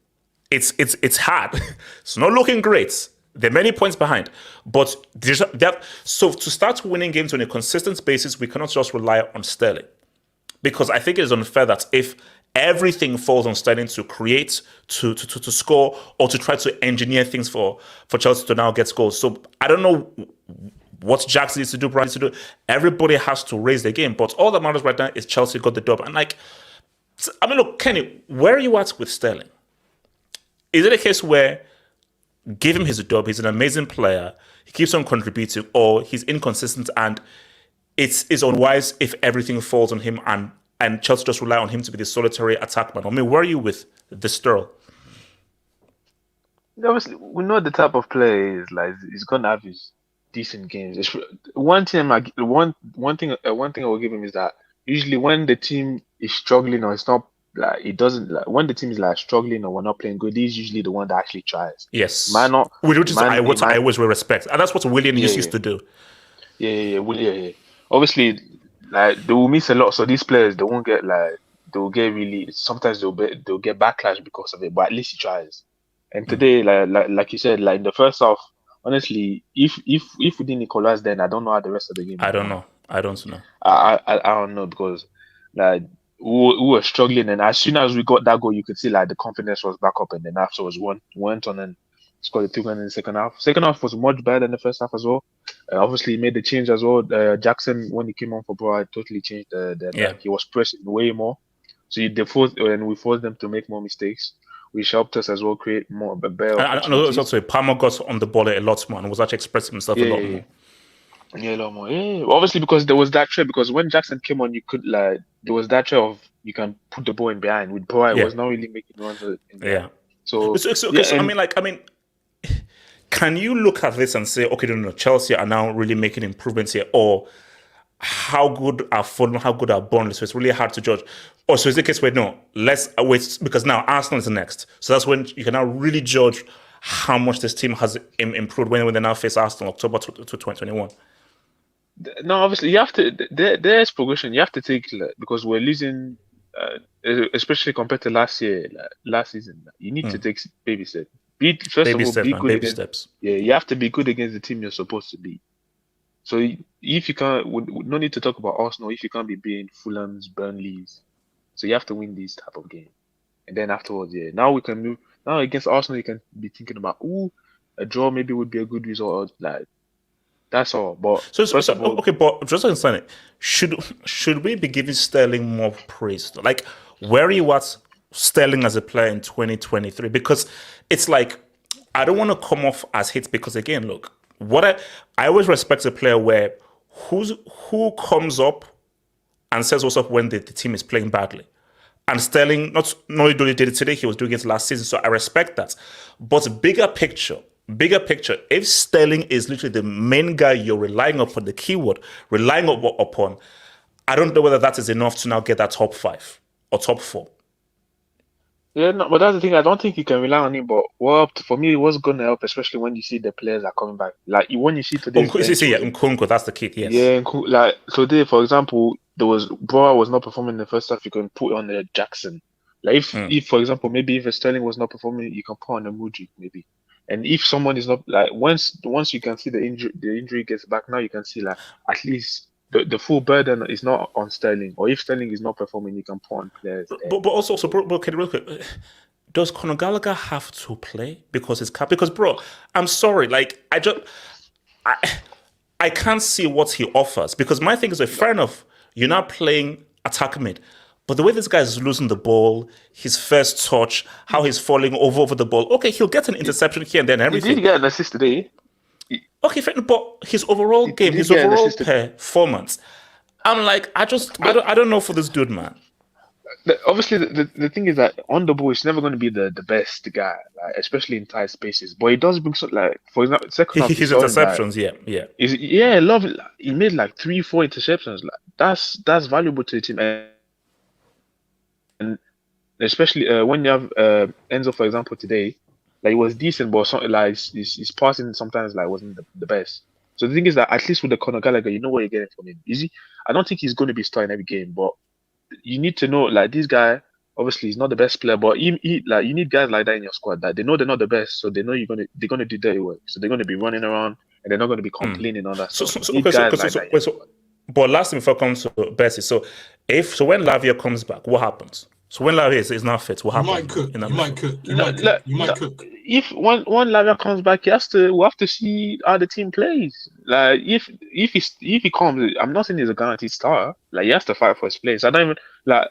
It's hard. It's not looking great. They're many points behind. But so to start winning games on a consistent basis, we cannot just rely on Sterling. Because I think it is unfair that if everything falls on Sterling to create, to score, or to try to engineer things for Chelsea to now get goals. So I don't know what Jackson needs to do, Brian needs to do. Everybody has to raise their game. But all that matters right now is Chelsea got the dub. And look, Kenny, where are you at with Sterling? Is it a case where give him his dub, he's an amazing player, he keeps on contributing, or he's inconsistent and it's unwise if everything falls on him and Chelsea just rely on him to be the solitary attackman? Where are you with the Sterling? Obviously, we know the type of player he is. Like, he's going to have his decent games. One thing I will give him is that usually when the team is struggling, or it's not like it doesn't, like when the team is like struggling or we're not playing good, he's usually the one that actually tries. Yes, which is I always will respect, and that's what Willian used to do. Yeah. Obviously, like they will miss a lot, so these players they won't get they'll get really, sometimes they'll get backlash because of it, but at least he tries. And today, like you said, like in the first half, honestly, if we didn't equalize, then I don't know how the rest of the game. I don't know. I don't know, because like we were struggling, and as soon as we got that goal, you could see like the confidence was back up, and then afterwards went on and scored the 2-1 in the second half. Second half was much better than the first half as well. Obviously, he made the change as well. Jackson, when he came on for Bro, totally changed. He was pressing way more, so we forced them to make more mistakes, which helped us as well create more better. And also Palmer got on the ball a lot more and was actually expressing himself a lot more. Yeah, a lot more. Yeah, obviously because there was that threat. Because when Jackson came on, you could there was that threat of you can put the ball in behind. With Bro, it was not really making runs. So can you look at this and say, okay, no, Chelsea are now really making improvements here, or how good are Fulham, how good are Burnley? So it's really hard to judge. Or so is it a case where no, let's wait, because now Arsenal is next. So that's when you can now really judge how much this team has improved when they now face Arsenal October to 2021. No, obviously you have to. There's progression. You have to take, because we're losing, especially compared to last season. You need to take baby steps. Be good steps. Yeah, you have to be good against the team you're supposed to be. So if you can't, no need to talk about Arsenal. If you can't be beating Fulham's, Burnley's, so you have to win these type of games. And then afterwards, now we can move. Now against Arsenal, you can be thinking about, a draw maybe would be a good result. Like, that's all. But but just to understand it, should we be giving Sterling more praise? Like, where are you at Sterling as a player in 2023? Because it's like, I don't want to come off as hate, because again, look, what I always respect a player where who comes up and says what's up when the team is playing badly. And Sterling not only did it today, he was doing it last season. So I respect that. But bigger picture, if Sterling is literally the main guy you're relying upon, the keyword, relying upon, I don't know whether that is enough to now get that top 5 or top 4. Yeah, no, but that's the thing. I don't think you can rely on him. But for me, what's going to help, especially when you see the players are coming back. Like when you see today's bench, Nkunku, that's the key. Yes. Yeah, like today, for example, Broa was not performing in the first half. You can put on the Jackson. Like if for example, maybe if Sterling was not performing, you can put on a Muji maybe. And if someone is not like once you can see the injury gets back, now you can see like at least. The full burden is not on Sterling, or if Sterling is not performing, you can put on players. But also, okay, real quick, does Conor Gallagher have to play because it's cap? Because bro, I'm sorry, like I can't see what he offers. Because my thing is, fair enough, you're not playing attack mid, but the way this guy is losing the ball, his first touch, how he's falling over the ball. Okay, he'll get an interception here and then everything. He did get an assist today. Okay, but his overall game, his overall performance, I'm like, I don't know for this dude, man. Obviously, the thing is that on the ball, he's never going to be the best guy, like, especially in tight spaces. But he does bring for example, second half, his interceptions, he made like 3-4 interceptions. Like that's valuable to the team, and especially when you have Enzo, for example, today. Like, it was decent, but like his passing sometimes like wasn't the best. So the thing is that at least with the Conor Gallagher, you know what you're getting from him. I don't think he's going to be starting every game, but you need to know like this guy. Obviously, he's not the best player, but like you need guys like that in your squad that they know they're not the best, so they know they're gonna do dirty work. So they're gonna be running around and they're not gonna be complaining on that. But last thing before I come to Bessie, so when Lavia comes back, what happens? So when Lavia is not fit, what happens? You might cook. If one Lavia comes back, we'll have to see how the team plays. Like if he comes, I'm not saying he's a guaranteed starter. Like he has to fight for his place. I don't even like.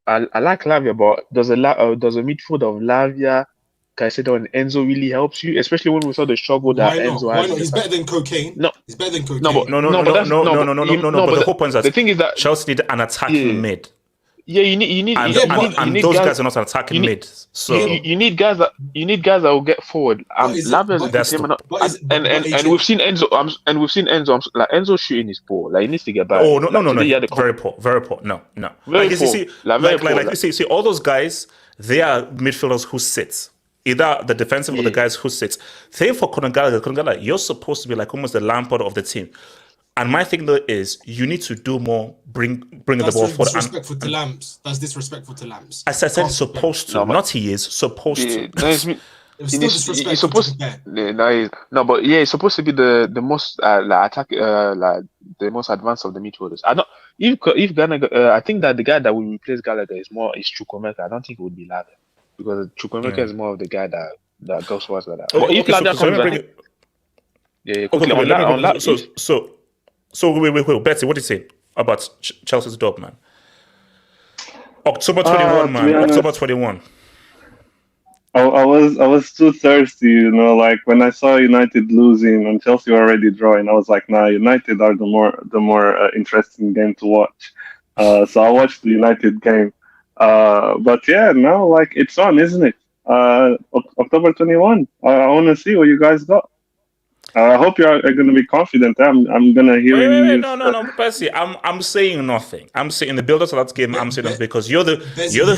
I like Lavia, but does a midfield of Lavia, Caicedo, and Enzo really helps you? Especially when we saw the struggle that Enzo had. Why not? He's better than cocaine. No, he's better than cocaine. No. But the whole point is that Chelsea need an attacking mid. Yeah, you need those guys are not attacking mid. So you need guys that will get forward. And we've seen Enzo. Like Enzo shooting his ball. Like he needs to get back. Oh no, very poor. No. See, all those guys, they are midfielders who sit. Either the defensive or the guys who sit. Same for Conor Gallagher. You're supposed to be like almost the Lampard of the team. And my thing though is you need to do more, bringing the ball forward. That's disrespectful to Lamps. As I said, supposed to, not he is supposed to. He's supposed. But he's supposed to be the most the most advanced of the midfielders. I don't. If Gallagher, I think that the guy that will replace Gallagher is Chukwuemeka. I don't think it would be Lavia because Chukwuemeka is more of the guy that goes towards like that. But if Lavia comes, So wait, Betsy, what do you say about Chelsea's dub, man? October 21, man. October 21. I was too thirsty, like when I saw United losing and Chelsea were already drawing, I was like, nah, United are the more interesting game to watch. So I watched the United game. But yeah, now like it's on, isn't it? October 21. I want to see what you guys got. I hope you are going to be confident. I'm going to hear you. No, Percy. I'm saying nothing. I'm saying in the build-up to that game. I'm saying this because you're the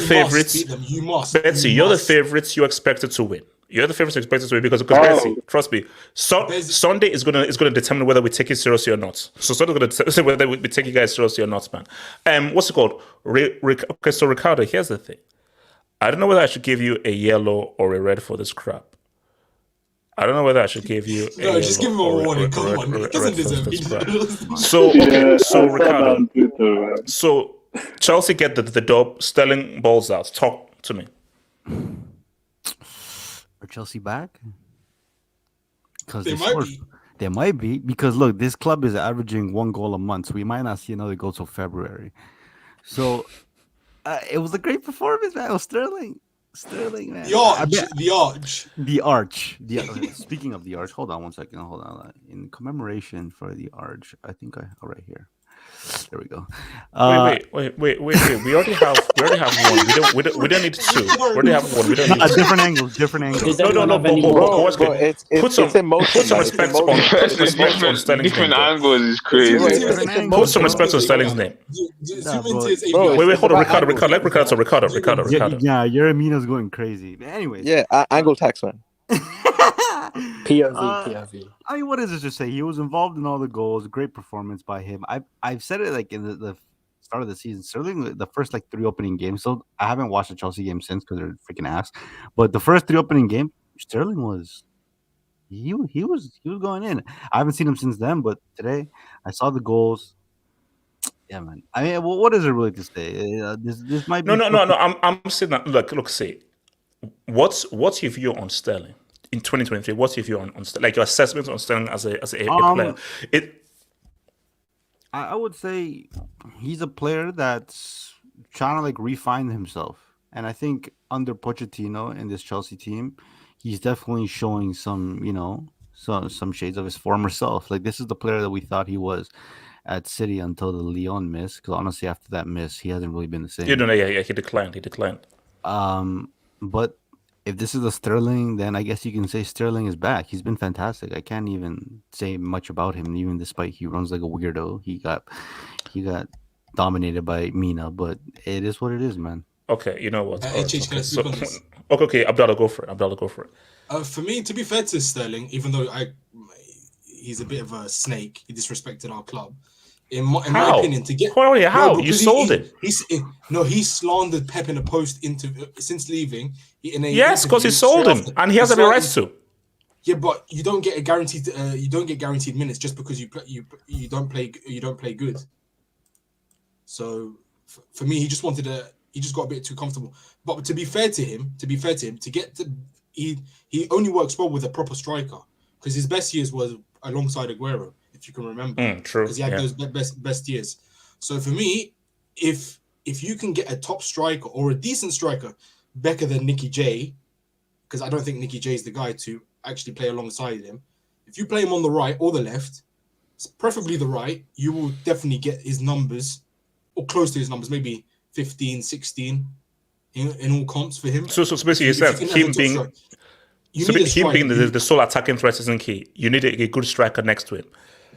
favorites. You must. Betsy, you're the favorites. You expected to win. You're the favorites expected to win because Betsy, trust me. Sunday is going to determine whether we take it seriously or not. So Sunday is going to determine whether we take you guys seriously or not, man. What's it called? Okay, so Ricardo, here's the thing. I don't know whether I should give you a yellow or a red for this crap. I don't know whether I should give you. No, just give him a warning. Come on, he doesn't deserve it. So Ricardo. So Chelsea get the dub. Sterling balls out. Talk to me. Are Chelsea back? Because they might be because look, this club is averaging 1 goal a month, so we might not see another goal till February. So it was a great performance, man. It was Sterling, man. The arch. Speaking of the arch, hold on one second. Hold on. In commemoration for the arch, I think right here. There we go. Wait. We already have one. We don't need two. We already have one. We don't need two. Different angles. No. Bro, it's emotion. Put some respect on Sterling's name. Different angles is crazy. Put some respect on Sterling's name. Wait, hold on, Ricardo. Let Ricardo. Yeah, Yeremino's going crazy. Anyways. Yeah, angle tax, man. POV. I mean, what is it to say? He was involved in all the goals. Great performance by him. I've said it like in the start of the season. Sterling, the first like 3 opening games. So I haven't watched the Chelsea game since because they're freaking ass. But the first 3 opening game, Sterling was he was going in. I haven't seen him since then, but today I saw the goals. Yeah, man. I mean, what is there really to say? This might be no. I'm saying that. Look. See, what's your view on Sterling in 2023? What's your view on Sterling? Like your assessment on Sterling as a player? I would say he's a player that's trying to like refine himself, and I think under Pochettino in this Chelsea team, he's definitely showing some, some shades of his former self. Like this is the player that we thought he was at City until the Lyon miss. Because honestly, after that miss, he hasn't really been the same. Yeah, he declined. But if this is a Sterling, then I guess you can say Sterling is back. He's been fantastic. I can't even say much about him, even despite he runs like a weirdo. He got dominated by Mina, but it is what it is, man. Okay, you know what? Okay, Abdallah, go for it. For me, to be fair to Sterling, even though he's a bit of a snake, he disrespected our club. In my opinion, to get how you sold it? He slandered Pep in a post interview since leaving. Yes, because he sold him, and he has every right to. Yeah, but you don't get a guaranteed. You don't get guaranteed minutes just because you don't play good. So for me, he just got a bit too comfortable. But to be fair to him, he only works well with a proper striker because his best years was alongside Aguero, if you can remember. True. Because he had those best years. So for me, if you can get a top striker or a decent striker better than Nicky J, because I don't think Nicky J is the guy to actually play alongside him. If you play him on the right or the left, preferably the right, you will definitely get his numbers or close to his numbers, maybe 15, 16 in all comps for him. So basically, you said him being the sole attacking threat isn't key. You need a good striker next to him.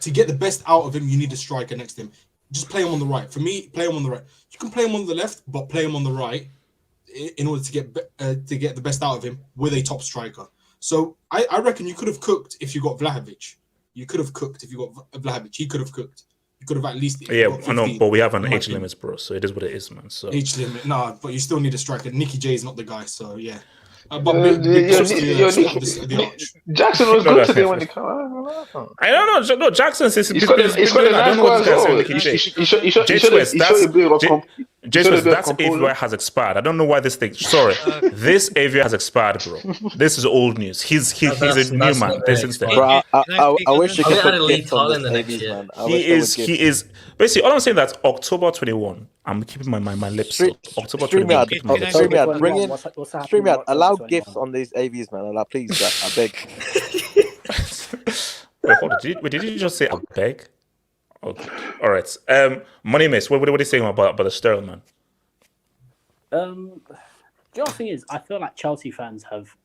To get the best out of him, you need a striker next to him. Just play him on the right. For me, play him on the right. You can play him on the left, but play him on the right in order to get the best out of him with a top striker. So I reckon you could have cooked if you got Vlahovic. You could have cooked if you got Vlahovic. He could have cooked. You could have at least. Yeah, I know, but we have an age limit, bro. So it is what it is, man. So age limit, but you still need a striker. Nicky J is not the guy, so yeah. Jackson was good today when he came out. I don't know. No, Jackson says he's got a nice goal as well. That AVI has expired. I don't know why this thing. Sorry, this AVI has expired, bro. This is old news. He's a new man. This instead. Bro, I wish you could put gifts on in the next year. He is. Basically, all I'm saying that's October 21. I'm keeping my lips sealed. October 21. StreamYard, allow gifts on these AVs, man. Please, I beg. Wait, hold on. Did you just say I beg? Okay. All right. Money Miss, what are you saying about the Sterling, man? The other thing is, I feel like Chelsea fans have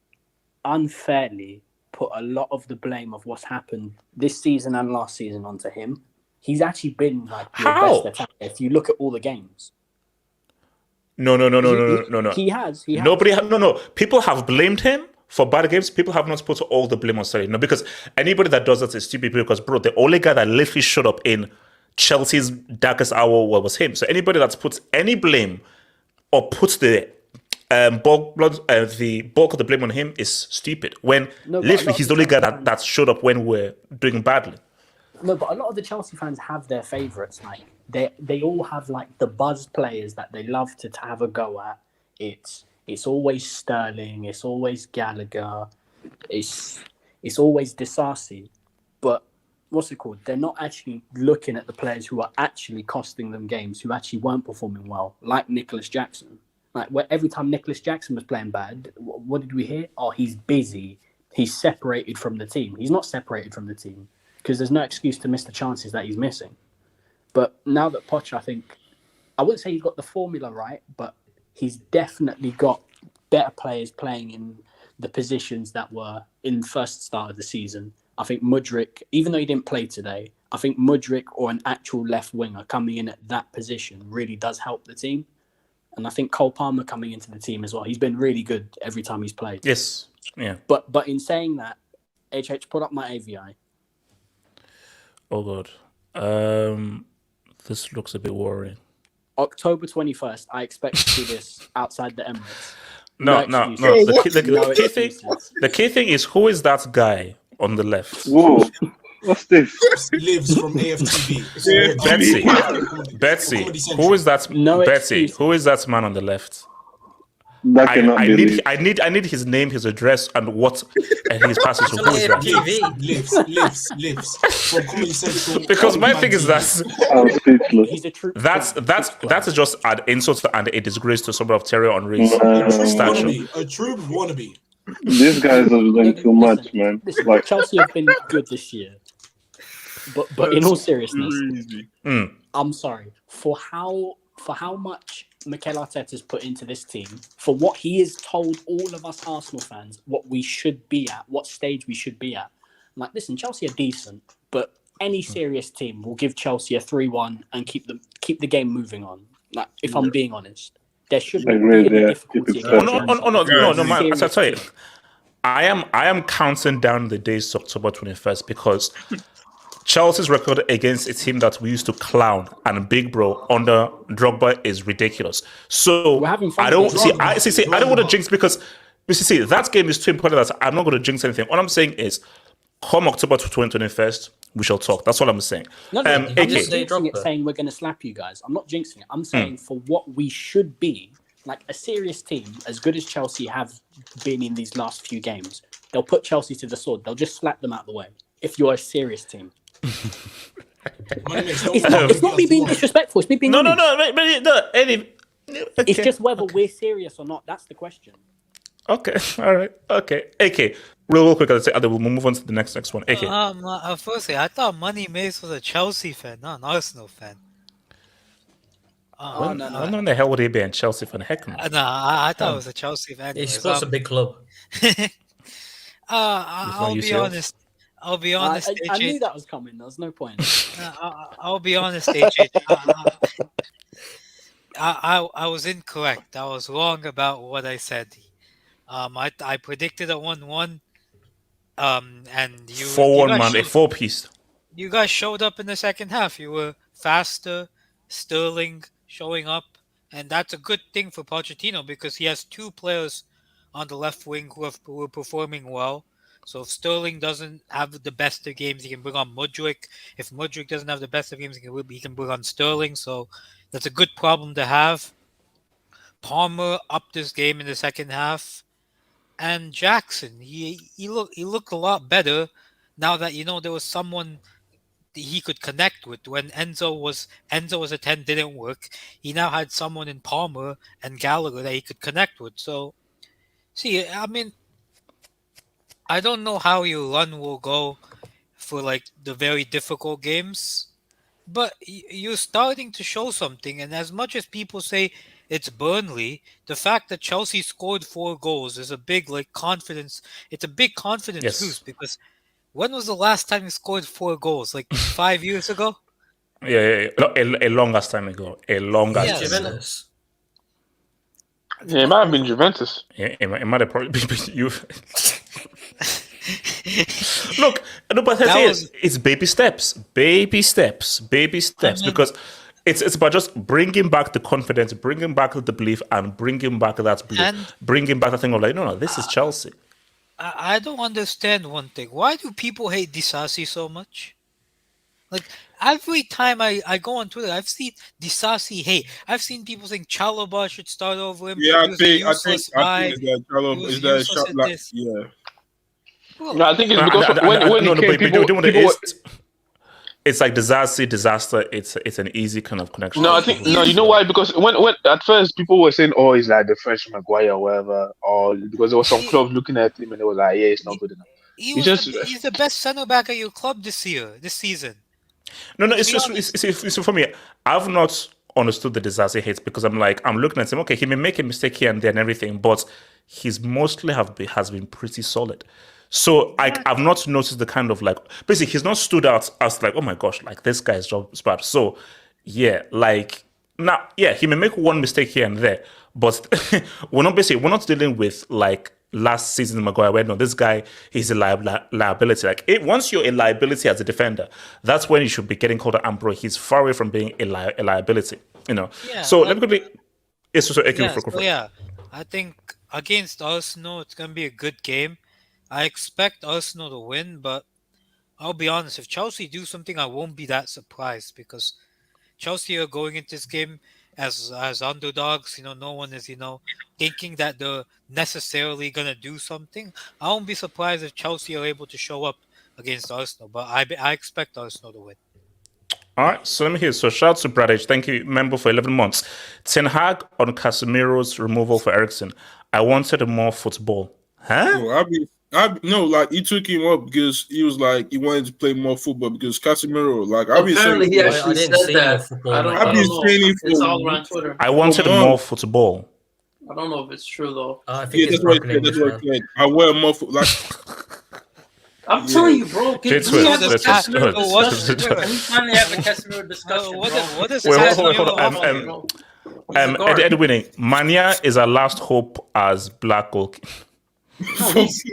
unfairly put a lot of the blame of what's happened this season and last season onto him. He's actually been like your best attacker if you look at all the games. No. He has. People have blamed him for bad games. People have not put all the blame on Sterling. No, because anybody that does that is stupid. Because, bro, the only guy that literally showed up in Chelsea's darkest hour was him. So anybody that puts any blame or puts the bulk of the blame on him is stupid. When literally he's the only guy that showed up when we're doing badly. No, but a lot of the Chelsea fans have their favourites. Like they all have like the buzz players that they love to have a go at. It's always Sterling. It's always Gallagher. It's always Disasi. But what's it called? They're not actually looking at the players who are actually costing them games, who actually weren't performing well, like Nicholas Jackson. Like every time Nicholas Jackson was playing bad, what did we hear? Oh, he's busy. He's separated from the team. He's not separated from the team because there's no excuse to miss the chances that he's missing. But now that Poch, I think, I wouldn't say he's got the formula right, but he's definitely got better players playing in the positions that were in the first start of the season. I think Mudryk, even though he didn't play today, I think Mudryk or an actual left winger coming in at that position really does help the team. And I think Cole Palmer coming into the team as well. He's been really good every time he's played. Yes. Yeah. But in saying that, HH, put up my AVI. Oh God. This looks a bit worrying. October 21st, I expect to see this outside the Emirates. No. The key thing is, who is that guy on the left? Whoa. What's this? Lives from AFTV. Betsy. Who is that? Betsy. Who is that man on the left? That cannot be. I need his name, his address, and what and his passage. Who is that? Lives from Comedy Central. Because my thing is that he's a true. That's just an insult and a disgrace to some of Thierry Henry's statue. A true wannabe. These guys are doing too much, man. Listen, Chelsea have been good this year, but in all seriousness, I'm sorry for how much Mikel Arteta's put into this team, for what he has told all of us Arsenal fans what we should be at, what stage we should be at. Like, listen, Chelsea are decent, but any serious team will give Chelsea a 3-1 and keep the game moving on. Like, if I'm being honest, there should be any difficulty. No, man. As I tell you, I am counting down the days to October 21st because Chelsea's record against a team that we used to clown and big bro under Drogba is ridiculous. So I don't want to jinx because you see that game is too important that I'm not going to jinx anything. All I'm saying is, come October 21st, we shall talk. That's all I'm saying. I'm not jinxing it saying we're going to slap you guys. I'm not jinxing it. I'm saying for what we should be, like a serious team, as good as Chelsea have been in these last few games, they'll put Chelsea to the sword. They'll just slap them out the way if you're a serious team. It's not me being disrespectful. It's me being honest. It's just whether we're serious or not. That's the question. Okay, all right, okay. AK, real quick, I'll say, we'll move on to the next one. AK. Firstly, I thought Money Mace was a Chelsea fan, not an Arsenal fan. When the hell would he be a Chelsea fan? Heck no. No, I thought it was a Chelsea fan. He supports a big club. I'll be honest. I knew that was coming. There was no point. I'll be honest, AJ. I was incorrect. I was wrong about what I said. I predicted a 1-1. And you 4-1, man, a 4-piece. You guys showed up in the second half. You were faster, Sterling showing up, and that's a good thing for Pochettino because he has two players on the left wing who are performing well. So if Sterling doesn't have the best of games, he can bring on Mudryk. If Mudryk doesn't have the best of games, he can bring on Sterling. So that's a good problem to have. Palmer upped his game in the second half. And Jackson, he looked a lot better now that there was someone he could connect with. When Enzo was a 10 didn't work, he now had someone in Palmer and Gallagher that he could connect with. So, see, I mean, I don't know how your run will go for like the very difficult games, but you're starting to show something. And as much as people say it's Burnley, the fact that Chelsea scored 4 goals is a big confidence. It's a big confidence boost because when was the last time you scored 4 goals? Like 5 years ago? Yeah. A longest time ago. Juventus. Yeah, it might have been Juventus. Yeah, it might have probably been you. Look, but it's baby steps, because it's about just bringing back the confidence, bringing back the belief, and bringing back that belief, bringing back the thing of like, no, this is Chelsea. I don't understand one thing. Why do people hate Disasi so much? Like, every time I go on Twitter, I've seen Disasi hate. I've seen people saying Chalobah should start over him. Yeah, I think it's the shot like, yeah. No, I think it's because when he came, it's like disaster. It's an easy kind of connection. No, I think you know why? Because when at first people were saying, "Oh, he's like the French Maguire or whatever," or because there was some clubs looking at him and they was like, "Yeah, it's not good enough." He's the best center back at your club this season. No, it's just it's for me. I've not understood the Disazi hate because I'm looking at him. Okay, he may make a mistake here and there and everything, but he's mostly has been pretty solid. So I've not noticed the kind of basically he's not stood out as oh my gosh, this guy's job is bad. So yeah, now he may make one mistake here and there, but we're not dealing with last season Maguire where no, this guy he's a liability. Once you're a liability as a defender, that's when you should be getting called an bro. He's far away from being a liability, Yeah, so let me quickly I think against Arsenal it's gonna be a good game. I expect Arsenal to win, but I'll be honest, if Chelsea do something, I won't be that surprised because Chelsea are going into this game as underdogs. No one is thinking that they're necessarily gonna do something. I won't be surprised if Chelsea are able to show up against Arsenal, but I expect Arsenal to win. All right, so let me hear. So shout out to Bradage. Thank you, member, for 11 months. Ten Hag on Casemiro's removal for Eriksen. I wanted more football. Huh? No, he took him up because he was he wanted to play more football because Casemiro, apparently he actually said that. I've been saying it it's all around Twitter. I wanted more football. I don't know if it's true though. I think it's marketing. That's what I said. I want more I'm telling you, bro. Can we have a Casemiro discussion? Can we finally have a Casemiro discussion? What is hold on. Ed winning. Mania is our last hope as black goalkeeper.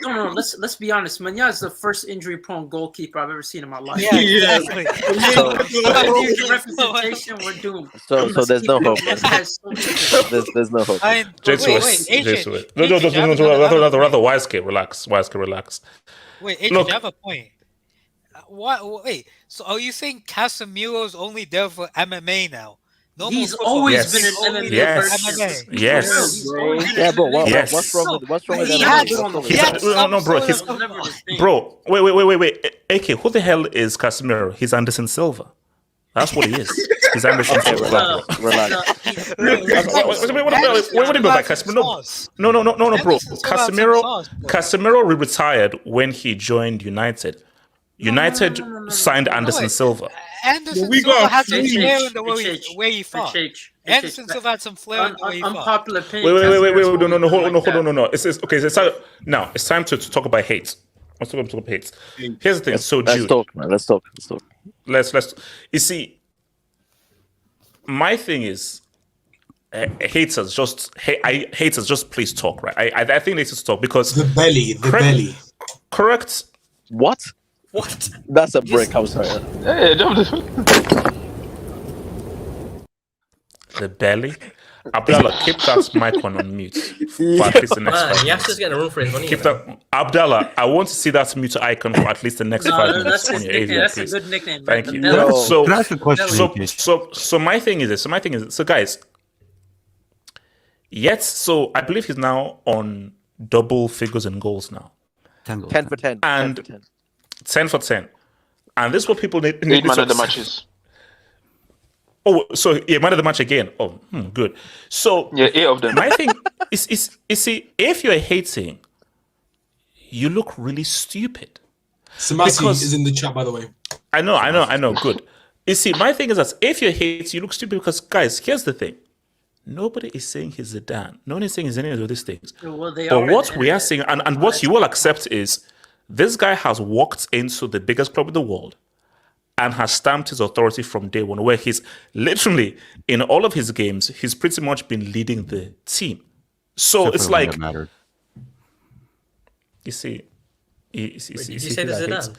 No. Let's be honest. Mania is the first injury-prone goalkeeper I've ever seen in my life. Yeah, exactly. Representation, we're doomed. So there's no hope. There's no hope. Rather, Wisecat, relax. Wait, AJ, I have a point. Wait, so are you saying Casemiro's only there for MMA now? He's always been an MMA person. Yes. Yeah, bro. What's wrong with that? No, bro. Wait. AK, who the hell is Casemiro? He's Anderson Silva. That's what he is. He's Anderson Silva. Relax. What do you mean by Casemiro? No, bro. Casemiro retired when he joined United. United signed Anderson Silva. Anderson Silva had some flair in the way he fought. Anderson Silva had some flair in the way he fought. Unpopular opinion. Wait, no. It's time to talk about hate. Let's talk about hate. Here's the thing. Let's talk, man. Let's talk. Let's. You see, my thing is, haters just please talk, right? I think they should talk because the belly. Correct. What? That's a break. I'm sorry. Hey, the belly. Abdallah, keep that mic on mute for at least the next 5 minutes. Yasta's getting a room for his money. Keep that, Abdallah. I want to see that mute icon for at least the next 5 minutes on your AVM, that's please. a good nickname. Thank you. Can I ask a question? So my thing is this. So guys, so I believe he's now on double figures in goals now. 10 goals. 10 for 10. And 10 for 10. And this is what people need 8 man of the matches. Oh, so man of the match again. Oh, good. So 8 of them. My thing is see, if you're hating, you look really stupid. Samasi is in the chat, by the way. I know. Good. You see, my thing is that if you're hating, you look stupid because, guys, here's the thing. Nobody is saying he's Zidane. No one is saying he's any of these things. Well, but what we are saying, and what you will accept is, this guy has walked into the biggest club in the world and has stamped his authority from day one, where he's literally, in all of his games, he's pretty much been leading the team. So it's like, you see, Did you say this Zidane?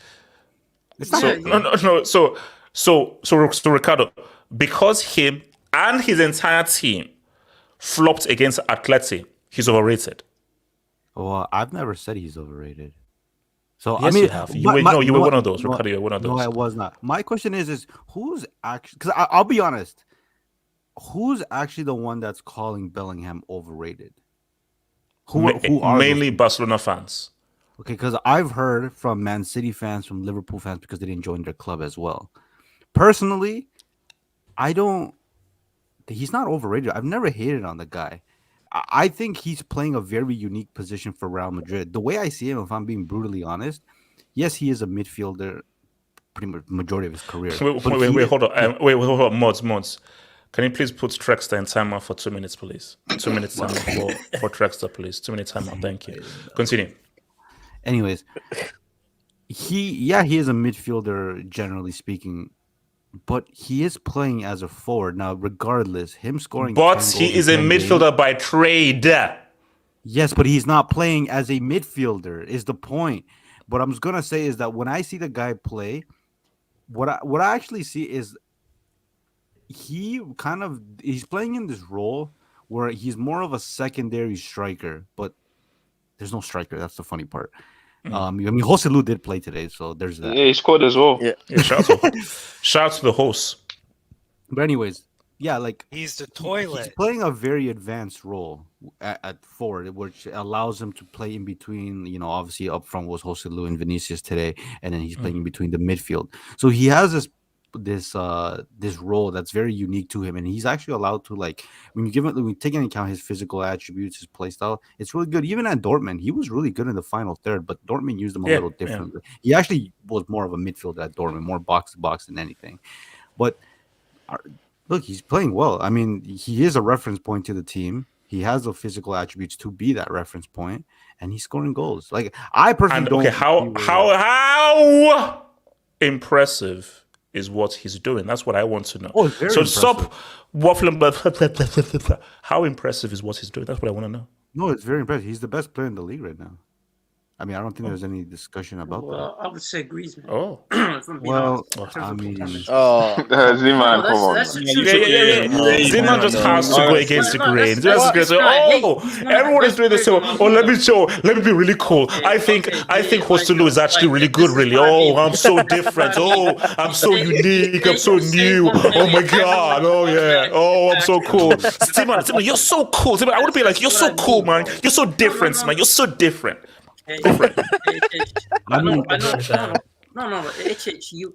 So Ricardo, because him and his entire team flopped against Atleti, he's overrated. Well, I've never said he's overrated. So yes, I mean, you have. You were one of those. Ricardo, you were one of those. No, I was not. My question is who's actually? Because I'll be honest, who's actually the one that's calling Bellingham overrated? Who are mainly Barcelona fans? Okay, because I've heard from Man City fans, from Liverpool fans, because they didn't join their club as well. Personally, I don't. He's not overrated. I've never hated on the guy. I think he's playing a very unique position for Real Madrid. The way I see him, if I'm being brutally honest, yes, he is a midfielder pretty much majority of his career. Wait, hold on. Hold on. Mods. Can you please put Trexter in timeout for 2 minutes, please? 2 minutes timeout for Trexter, please. 2 minute timeout. Thank you. Continue. Anyways, he is a midfielder, generally speaking, but he is playing as a forward. Now, regardless, him scoring... But he is a midfielder by trade. Yes, but he's not playing as a midfielder, is the point. What I'm going to say is that when I see the guy play, what I actually see is he's playing in this role where he's more of a secondary striker, but there's no striker. That's the funny part. I mean, Joselu did play today, so there's that. Yeah, he scored as well. Yeah, shout out to the host. But anyways, yeah, like he's the toilet. He's playing a very advanced role at forward, which allows him to play in between. You know, obviously up front was Joselu and Vinicius today, and then he's playing in between the midfield. So he has this role that's very unique to him, and he's actually allowed to, like, when you take into account his physical attributes, his play style, it's really good. Even at Dortmund, he was really good in the final third, but Dortmund used him a little differently. He actually was more of a midfielder at Dortmund, more box to box than anything. But look, he's playing well. I mean, he is a reference point to the team. He has the physical attributes to be that reference point, and he's scoring goals. Like, I personally don't. Okay, how impressive is what he's doing? That's what I want to know. So impressive. Stop waffling about how impressive is what he's doing. That's what I want to know. No, it's very impressive. He's the best player in the league right now. I mean, I don't think there's any discussion about that. I would say Griezmann. Oh, well, I mean, Zeman, come on. Yeah. Zeman just has to go against the grain. Everyone is doing this. So, let me be really cool. I think Joselu is actually really good. Really, I'm so different. I'm so unique. I'm so new. Oh my god. Oh yeah. I'm so cool. Zeman, you're so cool. Zeman, I would be like, you're so cool, man. You're so different, man. You're so different. No. You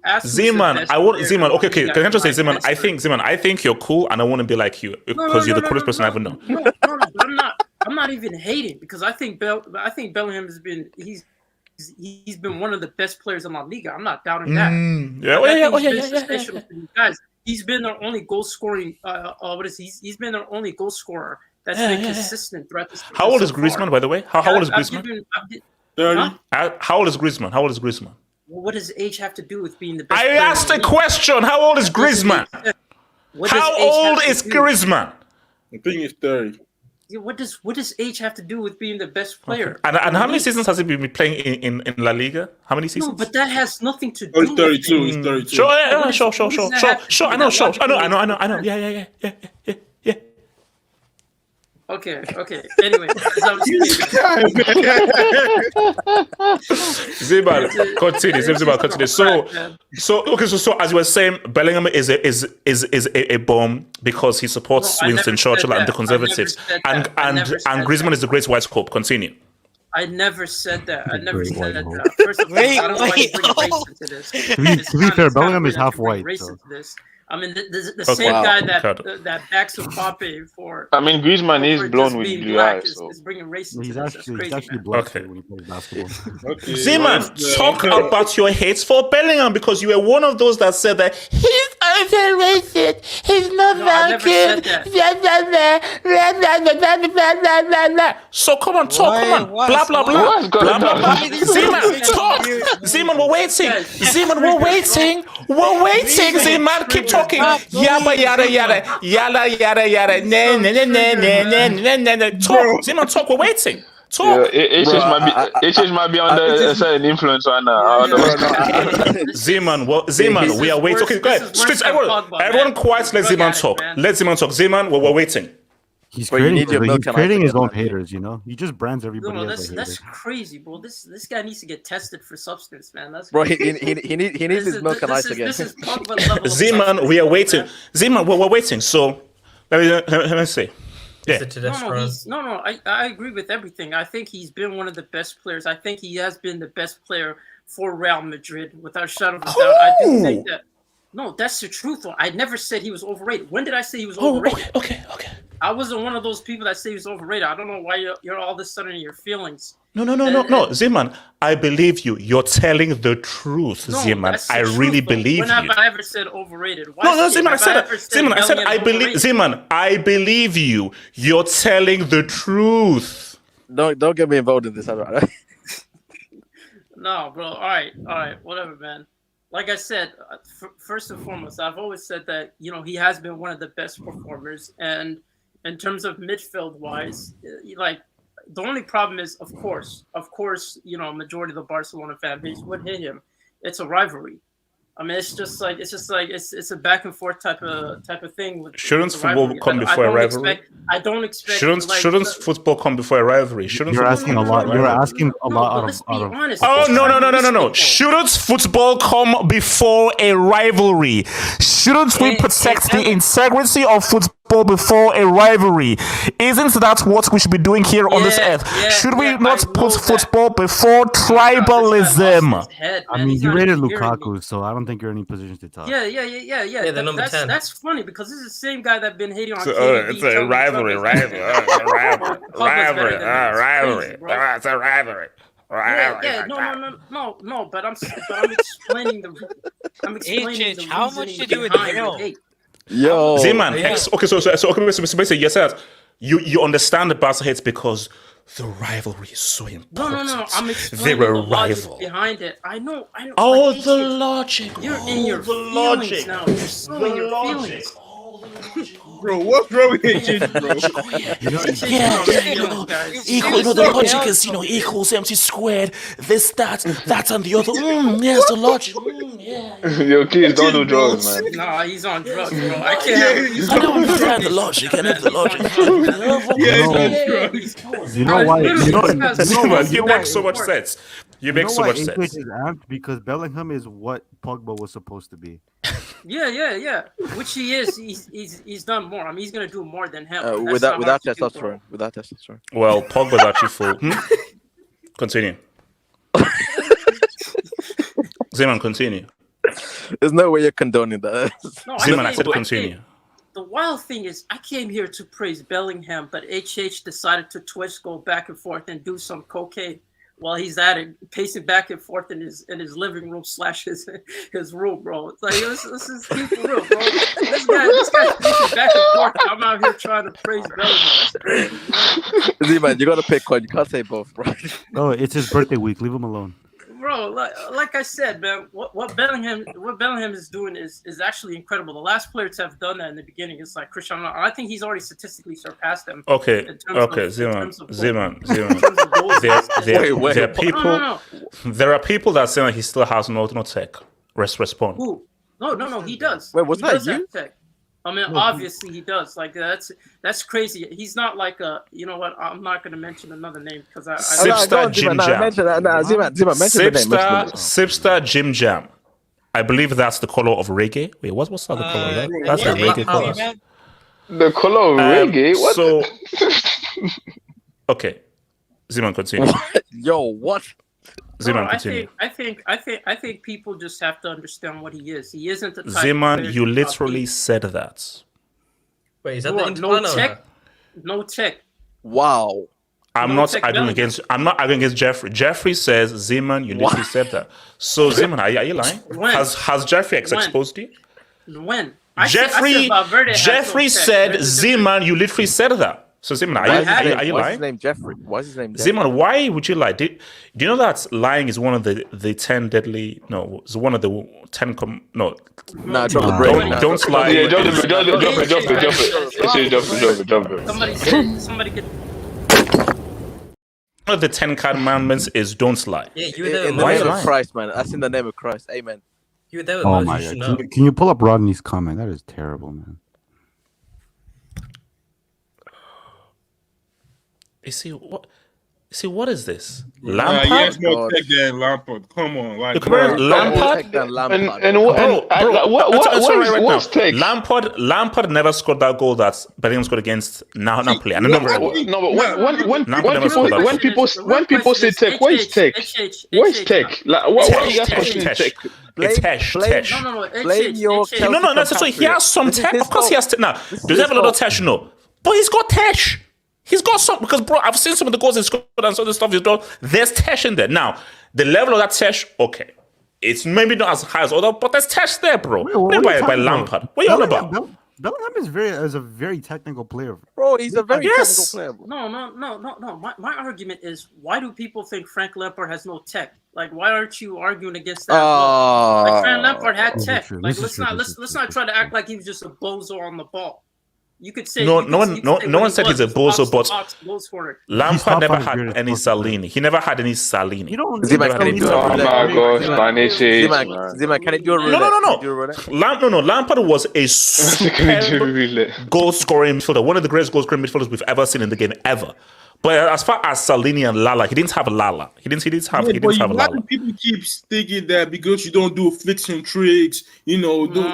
asked Zeman. Zeman. Okay. Can I just say, Zeman? I think you're cool, and I want to be like you because you're the coolest person I ever know. No, I'm not even hating, because I think Bellingham has been he's been one of the best players in La Liga. I'm not doubting that. Guys, he's been their only goal scoring. He's been their only goal scorer that's been consistent throughout this. How old is Griezmann, by the way? How old is Griezmann? 30. How old is Griezmann? Well, what does age have to do with being the best? I asked a question. How old is Griezmann? How old is Griezmann? I think it's 30. Yeah, what does age have to do with being the best player? Okay. And how many seasons has he been playing in La Liga? How many seasons? No, but that has nothing to do. Oh, he's 32. He's 32. Sure. I know. Yeah. Okay. Anyway, Zeman, continue. So as you were saying, Bellingham is a bomb because he supports Winston Churchill and the Conservatives, and Griezmann is the great white hope. Continue. I never said that. First of all, I don't know why you bring race into this. To be fair, Bellingham is half white. I mean, the same guy that backs Mbappe for. I mean, Griezmann is blown with blue eyes. Is bringing race into He's this. actually black Okay. when he plays basketball. Zeman, talk about your hates for Bellingham, because you were one of those that said that he's overrated. He's not that good. So come on, talk. Come on. Blah, blah, blah. Blah, blah, blah. Zeman, talk. Zeman, we're waiting. We're waiting, Zeman. Keep talking. Yada, yada, yada. Talk. Zeman, talk. We're waiting. Talk. HH might be under a certain influence right now. I don't know. Zeman, we are waiting. Okay, go ahead. Streets, everyone quiet. Let Zeman talk. Zeman, we're waiting. He's creating his own haters, you know? He just brands everybody as a hater. That's crazy, bro. This guy needs to get tested for substance, man. That's bro. He needs his milk and ice again. This is Pogba level. Zeman, we are waiting. Zeman, we're waiting. So let me see. Yeah. No, I agree with everything. I think he's been one of the best players. I think he has been the best player for Real Madrid, without a shadow of a doubt. I do think that. No, that's the truth. I never said he was overrated. When did I say he was overrated? Okay. I wasn't one of those people that say he was overrated. I don't know why you're all of a sudden in your feelings. No. Zeman, I believe you. You're telling the truth, No, Zeman. that's the I truth, really though. believe When you. have I ever said overrated? No, Zeman, I Have said ever it. Zeman, I said I Bellingham's believe. overrated? Zeman, I believe you. You're telling the truth. Don't get me involved in this. Right? No, bro. All right, whatever, man. Like I said, first and foremost, I've always said that he has been one of the best performers, and in terms of midfield wise, like the only problem is, of course, majority of the Barcelona fan base would hate him. It's a rivalry. I mean, it's a back and forth type of thing. Shouldn't football come before a rivalry? I don't expect. Shouldn't football come before a rivalry? You're asking a lot. You're asking a lot out of. Oh no! Shouldn't football come before a rivalry? Shouldn't we protect the integrity of football before a rivalry? Isn't that what we should be doing here on this earth? Should we not put football before tribalism? I mean, you rated Lukaku, so I don't think you're in any position to talk. Yeah. The number 10. That's funny because this is the same guy that's been hating on. It's a rivalry. It's a rivalry. Yeah. No. But I'm explaining the. I'm explaining the how much reasoning did you behind inhale? the hate. Yo, Zeman, okay, so basically, yes, you understand the Barca hates because the rivalry is so important. No. I'm explaining They're the a logic rival. behind it. I know. Oh, like, the logic. You're in your feelings logic. now. You're so in your feelings. Bro, what's wrong with you, bro? The logic is, equals MC squared, this, that, and the other. Yes, the logic. Yo, kids, don't do drugs, man. Nah, he's on drugs, bro. I can't. I don't understand the logic. I know the logic. You know why? You make so much sense. You make so much sense. Is amped because Bellingham is what Pogba was supposed to be. Yeah. Which he is. He's done more. I mean, he's gonna do more than him. without testosterone. Without testosterone. Well, Pogba's actually full. Continue. Zeman, continue. There's no way you're condoning that. No, Zeman, I said continue. The wild thing is, I came here to praise Bellingham, but HH decided to twist, go back and forth, and do some cocaine while he's at it, pacing back and forth in his living room / his room, bro. It's like this is keep it real, bro. This guy's pacing back and forth. I'm out here trying to praise Bellingham. That's crazy. Man, you gotta pick one. You can't say both, bro. Oh, it's his birthday week. Leave him alone. Bro, like I said, man, what Bellingham is doing is actually incredible. The last player to have done that in the beginning is like Cristiano Ronaldo. I think he's already statistically surpassed them. Okay, Zeman. There are people that say that he still has no tech. Respond. Who? No, he does. Wait, was that you? I mean, obviously he does. Like that's crazy. He's not like a. You know what? I'm not going to mention another name because Sipstar Jim Jam. Sipstar Jim Jam. I believe that's the color of reggae. Wait, what's the color of that? That's the reggae color. The color of reggae. What? So, okay, Zeman, continue. Yo, what? Zeman, continue. I think people just have to understand what he is. He isn't the type Zeman, you literally said that. Wait, is that the no tech? Wow. I'm not arguing against Jeffrey. Jeffrey says, Zeman, you literally said that. So Zeman, are you lying? When? Has Jeffrey exposed you? When? Jeffrey said, Zeman, you literally said that. So Zeman, are you lying? Why is his name Jeffrey? Zeman, why would you lie? Do you know that lying is one of the 10 deadly? No, it's one of the 10. Don't lie. Yeah, jump it. Somebody could. One of the 10 commandments is don't lie. Yeah, you were there. In the name of Christ, man. That's in the name of Christ. Amen. You were there with Oh Moses, my god! Can you pull up Rodney's comment? That is terrible, man. What is this? Lampard? Yes, more Oh, tech than Lampard. Come on, like Look, Lampard? What's take? Lampard never scored that goal that Bellingham scored against Napoli. I remember. When people say tech, what is tech? What is tech? Like, what are you guys questioning tech? It's Tesh. No. So he has some tech. Of course, he has tech. Now, does he have a lot of Tesh? No, but he's got Tesh. He's got some, because bro, I've seen some of the goals he's scored and some of the stuff he's done. There's Tesh in there. Now, the level of that Tesh, okay, it's maybe not as high as other, but there's Tesh there, bro. What by Lampard? What are you on about? Bellingham is a very technical player. Bro, he's a very technical player. Bro. No. My argument is, why do people think Frank Lampard has no tech? Like, why aren't you arguing against that? Like, Frank Lampard had tech. Like, let's not try to act like he was just a bozo on the ball. You could say no one said he's a bozo, but Lampard never had any Salini. He never had any Salini. Zima, can it do a roulette? No. Lampard was a superb goal scoring midfielder, one of the greatest goal scoring midfielders we've ever seen in the game ever. But as far as Salini and Lala, he didn't have a Lala. He didn't have a Lala. People keep thinking that because you don't do flicks and tricks, you know. Did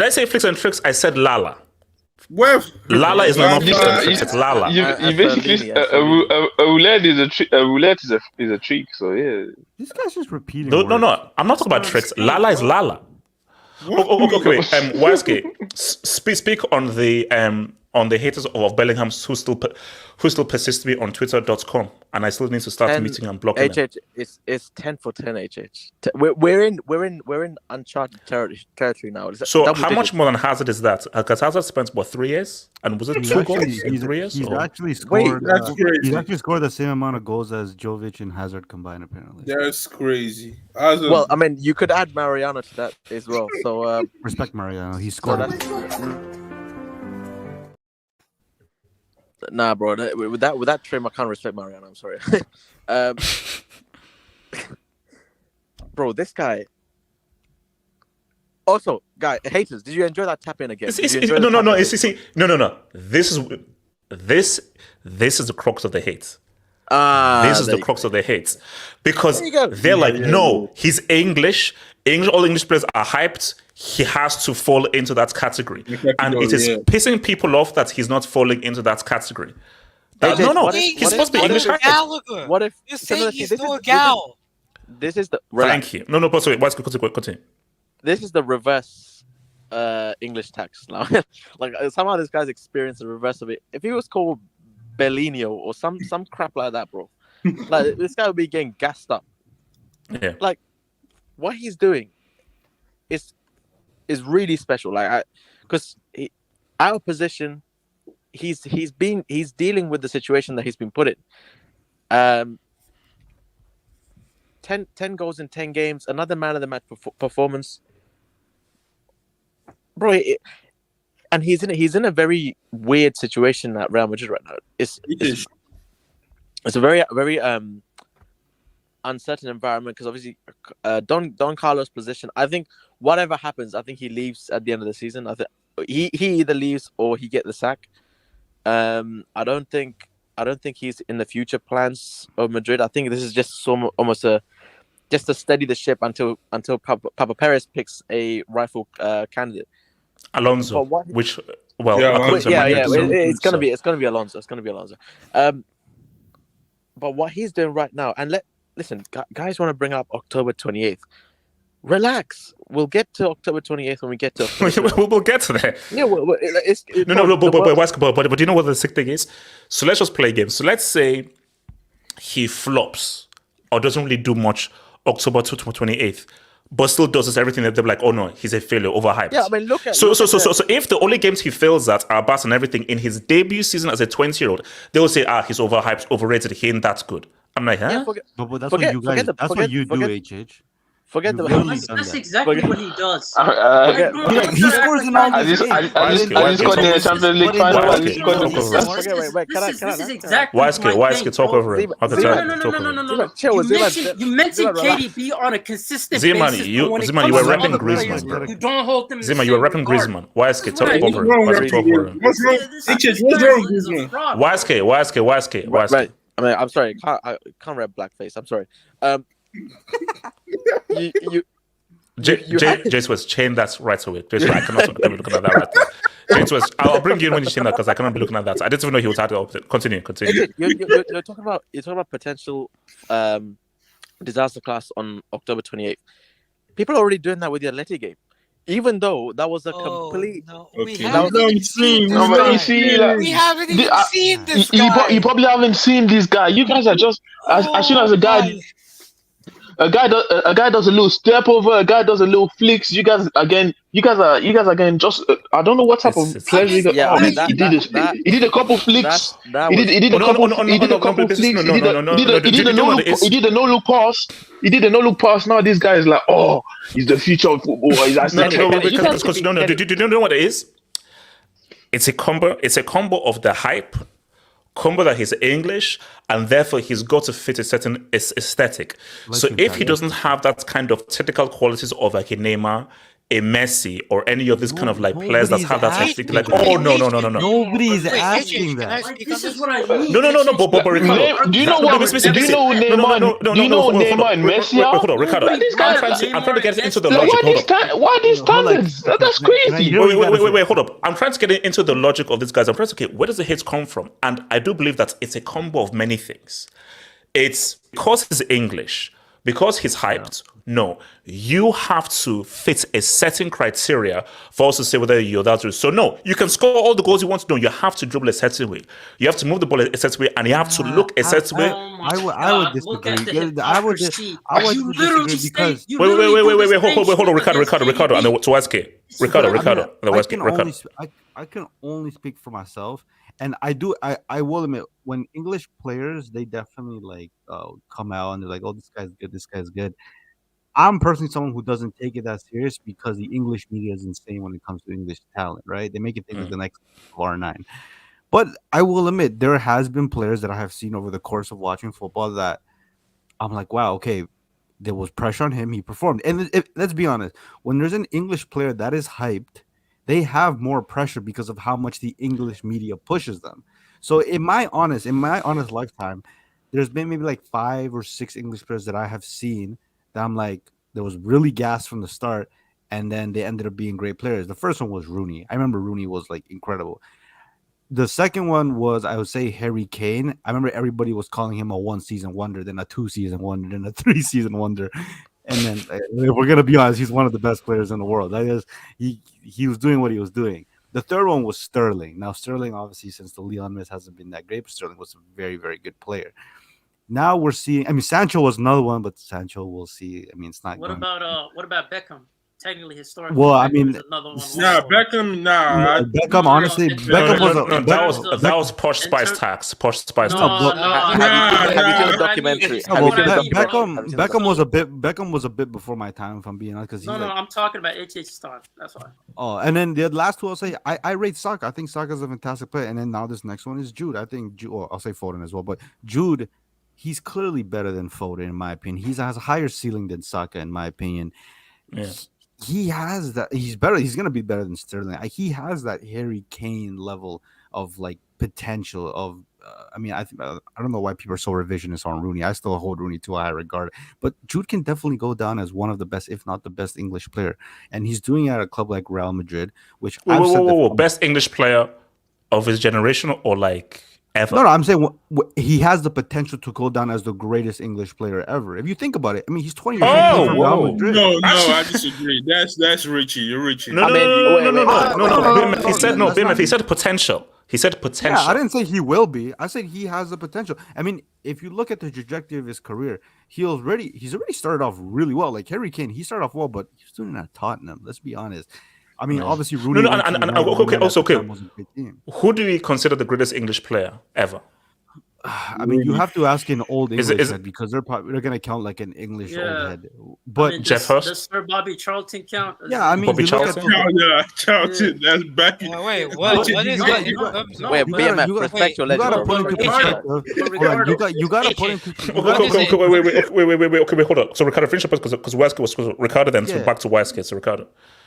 I say flicks and tricks? I said Lala. Well, Lala is not flicks and tricks. It's Lala. You basically a roulette is a trick. A roulette is a trick. So yeah. This guy's just repeating. No. I'm not talking about tricks. Lala is Lala. Okay, wait. Waske, speak on the haters of Bellingham who still persist to be on twitter.com, and I still need to start meeting and blocking them. It's 10 for 10 HH. We're in uncharted territory now. So how much more than Hazard is that? Because Hazard spent 3 years, and was it 2 goals in 3 years? He's actually scored. He's actually scored the same amount of goals as Jovic and Hazard combined. Apparently, that's crazy. Well, I mean, you could add Mariano to that as well. So respect Mariano. He scored. Nah, bro. With that trim, I can't respect Mariano. I'm sorry. Bro, this guy. Also, guy, haters, did you enjoy that tap in again? No. This is the crux of the hate. This is the crux of the hate, because they're like, no, he's English. All English players are hyped. He has to fall into that category, and it is pissing people off that he's not falling into that category. He's supposed to be English. What if you say he's no gal? This is the thank you. No. But sorry, continue. This is the reverse English tax now. Like somehow this guy's experienced the reverse of it. If he was called Bellinho or some crap like that, bro, like this guy would be getting gassed up. Yeah. Like what he's doing is really special. Like because our position, he's dealing with the situation that he's been put in. 10 goals in 10 games, another man of the match performance, bro. And he's in a very weird situation at Real Madrid right now. It's a very uncertain environment because obviously Don Carlos' position. I think whatever happens, I think he leaves at the end of the season. I think he either leaves or he get the sack. I don't think he's in the future plans of Madrid. I think this is just almost just to steady the ship until Papa Perez picks a rightful candidate. Alonso, it's gonna be Alonso. But what he's doing right now, and listen, guys want to bring up October 28th. Relax. We'll get to October 28th when we get to October. We'll get to that. Yeah, but you know what the sick thing is? So let's just play games. So let's say he flops or doesn't really do much October 28th, but still does everything that they're like, oh no, he's a failure, overhyped. Yeah, I mean, So if the only games he fails at are Barca and everything in his debut season as a 20-year-old, they will say, he's overhyped, overrated, he ain't that good. I'm like, huh? Yeah, but that's what you do, HH. Forget the. That's exactly what he does. He scores in all these games. I just scored in the Champions League final. This is exactly my thing. Talk over him. No. You mentioned KDB on a consistent basis. You were repping Griezmann, bro. You don't hold him. Zima, you were repping Griezmann. YSK, talk over him. What's wrong? YSK. Right. I mean, I'm sorry. I can't rep blackface. I'm sorry. Jace was chain that right away. Jace, I cannot be looking at that right now. Jace was. I'll bring you in when you chain that because I cannot be looking at that. I didn't even know he was had to continue. You're talking about potential disaster class on October 28th. People are already doing that with the Atleti game. even though that was a complete. No, Okay. we haven't even seen No, this but you guy. see, like, We haven't even seen this you guy. probably haven't seen this guy. You guys are just as soon as Oh my! a guy does a little step over, a guy does a little flicks. You guys are getting just. I don't know what type of players you guys. Yeah, Oh, I mean, he did a couple flicks. that He was. did a couple flicks. He did a no look pass. He did a no look pass. Now this guy is like, oh, he's the future of football. He's No, do you know what it is? It's a combo. It's a combo of the hype, combo that he's English, and therefore he's got to fit a certain aesthetic. So if he doesn't have that kind of technical qualities of like a Neymar, a Messi, or any of these kind of like players that have that aesthetic, like, oh no. Nobody's asking that. This is what I mean. No, but Ricardo. Do you know what? Do you know Neymar and Messi are? Hold on, Ricardo. I'm trying to get into the logic. Why these standards? That's crazy. Wait, hold up. I'm trying to get into the logic of these guys. I'm trying to, where does the hate come from? And I do believe that it's a combo of many things. It's because he's English, because he's hyped. No, you have to fit a certain criteria for us to say whether you're that. So no, you can score all the goals you want to do. You have to dribble a certain way. You have to move the ball a certain way, and you have to look a certain way. I would disagree. I would disagree because wait, hold on, Ricardo, and the Tuaske. Ricardo, and the Westgate. I can only speak for myself, and I will admit, when English players, they definitely like come out and they're like, oh, this guy's good. I'm personally someone who doesn't take it that serious because the English media is insane when it comes to English talent, right? They make it think like the next R9. But I will admit, there has been players that I have seen over the course of watching football that I'm like, wow, okay, there was pressure on him. He performed. And let's be honest, when there's an English player that is hyped, they have more pressure because of how much the English media pushes them. So in my honest lifetime, there's been maybe like 5 or 6 English players that I have seen that I'm like, there was really gas from the start, and then they ended up being great players. The first one was Rooney. I remember Rooney was like incredible. The second one was, I would say, Harry Kane. I remember everybody was calling him a 1-season wonder, then a 2-season wonder, then a 3-season wonder. And then, if we're gonna be honest, he's one of the best players in the world. That is, he was doing what he was doing. The third one was Sterling. Now, Sterling, obviously, since the Leon miss hasn't been that great, but Sterling was a very, very good player. Now we're seeing. I mean, Sancho was another one, but Sancho, we'll see. I mean, it's not. What about Beckham? Technically, historically. Well, I mean, Beckham. Beckham. Honestly, Beckham that was Posh Spice tax. Posh Spice tax. Have you seen the documentary? Beckham was a bit before my time, if I'm being honest. Because I'm talking about HH's time. That's why. Oh, and then the last two, I'll say I rate Saka. I think Saka's a fantastic player. And then now this next one is Jude. I think I'll say Foden as well, but Jude. He's clearly better than Foden, in my opinion. He has a higher ceiling than Saka, in my opinion. Yeah. He has that. He's better. He's going to be better than Sterling. He has that Harry Kane level of like potential. Of I mean, I don't know why people are so revisionist on Rooney. I still hold Rooney to a high regard, but Jude can definitely go down as one of the best, if not the best, English player, and he's doing it at a club like Real Madrid, which best English player of his generation or like. Ever. No, I'm saying he has the potential to go down as the greatest English player ever. If you think about it, I mean, he's 20 years old from Real Madrid. No, I disagree. That's Richie. You're Richie. No. He said potential. He said potential. Yeah, I didn't say he will be. I said he has the potential. I mean, if you look at the trajectory of his career, he's already started off really well. Like Harry Kane, he started off well, but he was doing it at Tottenham. Let's be honest. I mean, obviously, Rooney. Who do we consider the greatest English player ever? I mean, you have to ask an old English head because they're going to count like an English old head. But Jeff Hurst, does Sir Bobby Charlton count? Yeah, I mean, Bobby Charlton. Charlton. That's back. Wait, what is it? Wait, BMF, respect your legend. You got to put into. Wait, hold on. So Ricardo, finish up because Wesker was Ricardo, then so back to Wesker. So Ricardo.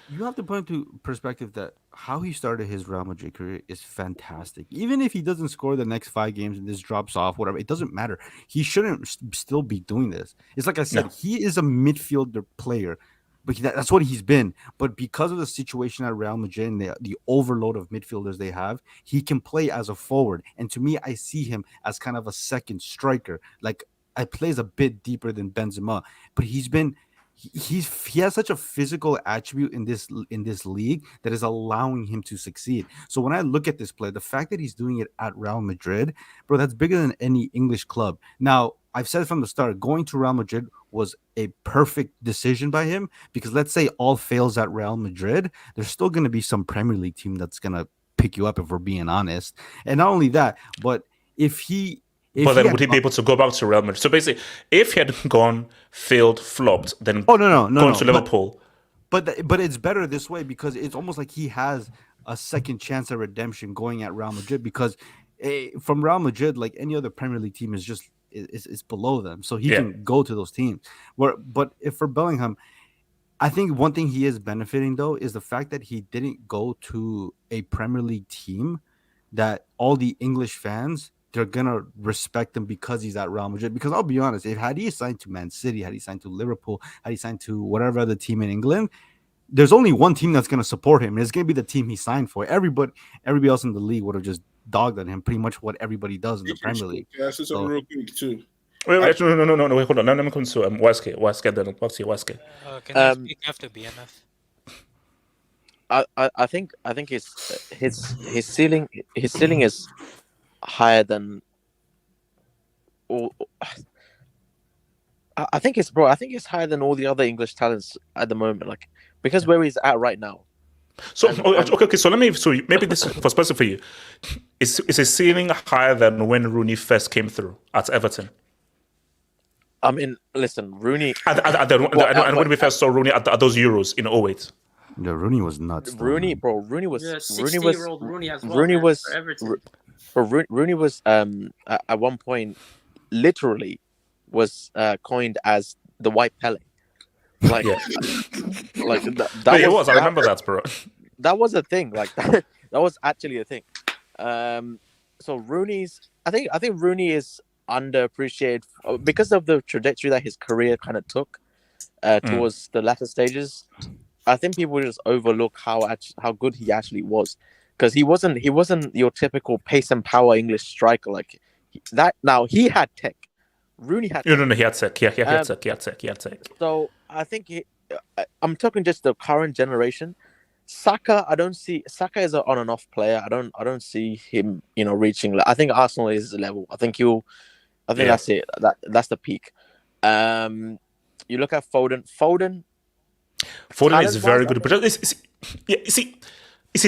You have to put into perspective that how he started his Real Madrid career is fantastic. Even if he doesn't score the next 5 games and this drops off, whatever, it doesn't matter. He shouldn't still be doing this. It's like I said, he is a midfielder player, but that's what he's been. But because of the situation at Real Madrid and the overload of midfielders they have, he can play as a forward. And to me, I see him as kind of a second striker. Like, I plays a bit deeper than Benzema, but he's been he has such a physical attribute in this league that is allowing him to succeed. So when I look at this play, the fact that he's doing it at Real Madrid, bro, that's bigger than any English club. Now, I've said from the start, going to Real Madrid was a perfect decision by him, because let's say all fails at Real Madrid, there's still going to be some Premier League team that's going to pick you up, if we're being honest. And not only that, but would he be able to go back to Real Madrid? So basically, if he had gone, failed, flopped, then going to Liverpool. But it's better this way, because it's almost like he has a second chance at redemption going at Real Madrid, because from Real Madrid, like any other Premier League team, is below them, so he can go to those teams. But if for Bellingham, I think one thing he is benefiting though is the fact that he didn't go to a Premier League team that all the English fans, they're gonna respect him because he's at Real Madrid. Because I'll be honest, had he signed to Man City, had he signed to Liverpool, had he signed to whatever other team in England, there's only one team that's gonna support him, and it's gonna be the team he signed for. Everybody else in the league would have just dogged on him, pretty much what everybody does in the Premier League. Yeah, that's something real quick too. Wait, no, wait, hold on. Let me come to Waske, then back to Waske. Can I speak after BMF? I think his ceiling is higher than all. I think it's higher than all the other English talents at the moment, like, because where he's at right now. So okay. So maybe this was specific for you. Is his ceiling higher than when Rooney first came through at Everton? I mean, listen, Rooney. And when we first saw Rooney at those Euros in 2008. Yeah, Rooney was nuts. Rooney was 60-year-old Rooney as well. Rooney was at one point literally was coined as the White Pele. Like, like that was. I remember that, bro. That was a thing. Like that was actually a thing. So Rooney's. I think Rooney is underappreciated because of the trajectory that his career kind of took towards the latter stages. I think people just overlook how good he actually was, because he wasn't your typical pace and power English striker like that. Now he had tech. Rooney had. No, he had tech. Yeah, he had tech. So I think I'm talking just the current generation. Saka, I don't see. Saka is an on and off player. I don't see him, reaching. I think Arsenal is the level. I think that's it. That's the peak. You look at Foden. Foden is very good, but you see,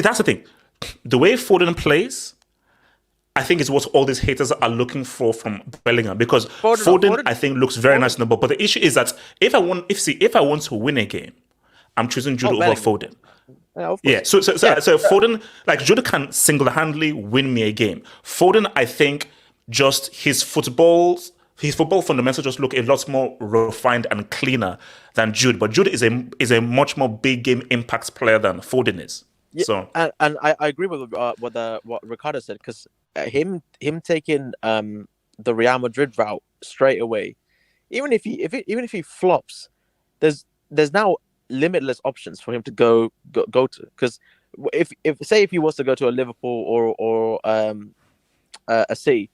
that's the thing. The way Foden plays, I think is what all these haters are looking for from Bellingham, because Foden I think looks very nice in the ball. But the issue is that if I want to win a game, I'm choosing Jude over Foden. Yeah, so Foden, like, Jude can single-handedly win me a game. Foden, I think, just his football fundamentals just look a lot more refined and cleaner than Jude. But Jude is a much more big game impact player than Foden is. Yeah, so and I agree with what Ricardo said, because him taking the Real Madrid route straight away, even if he flops, there's now limitless options for him to go to. Because if he was to go to a Liverpool or a City,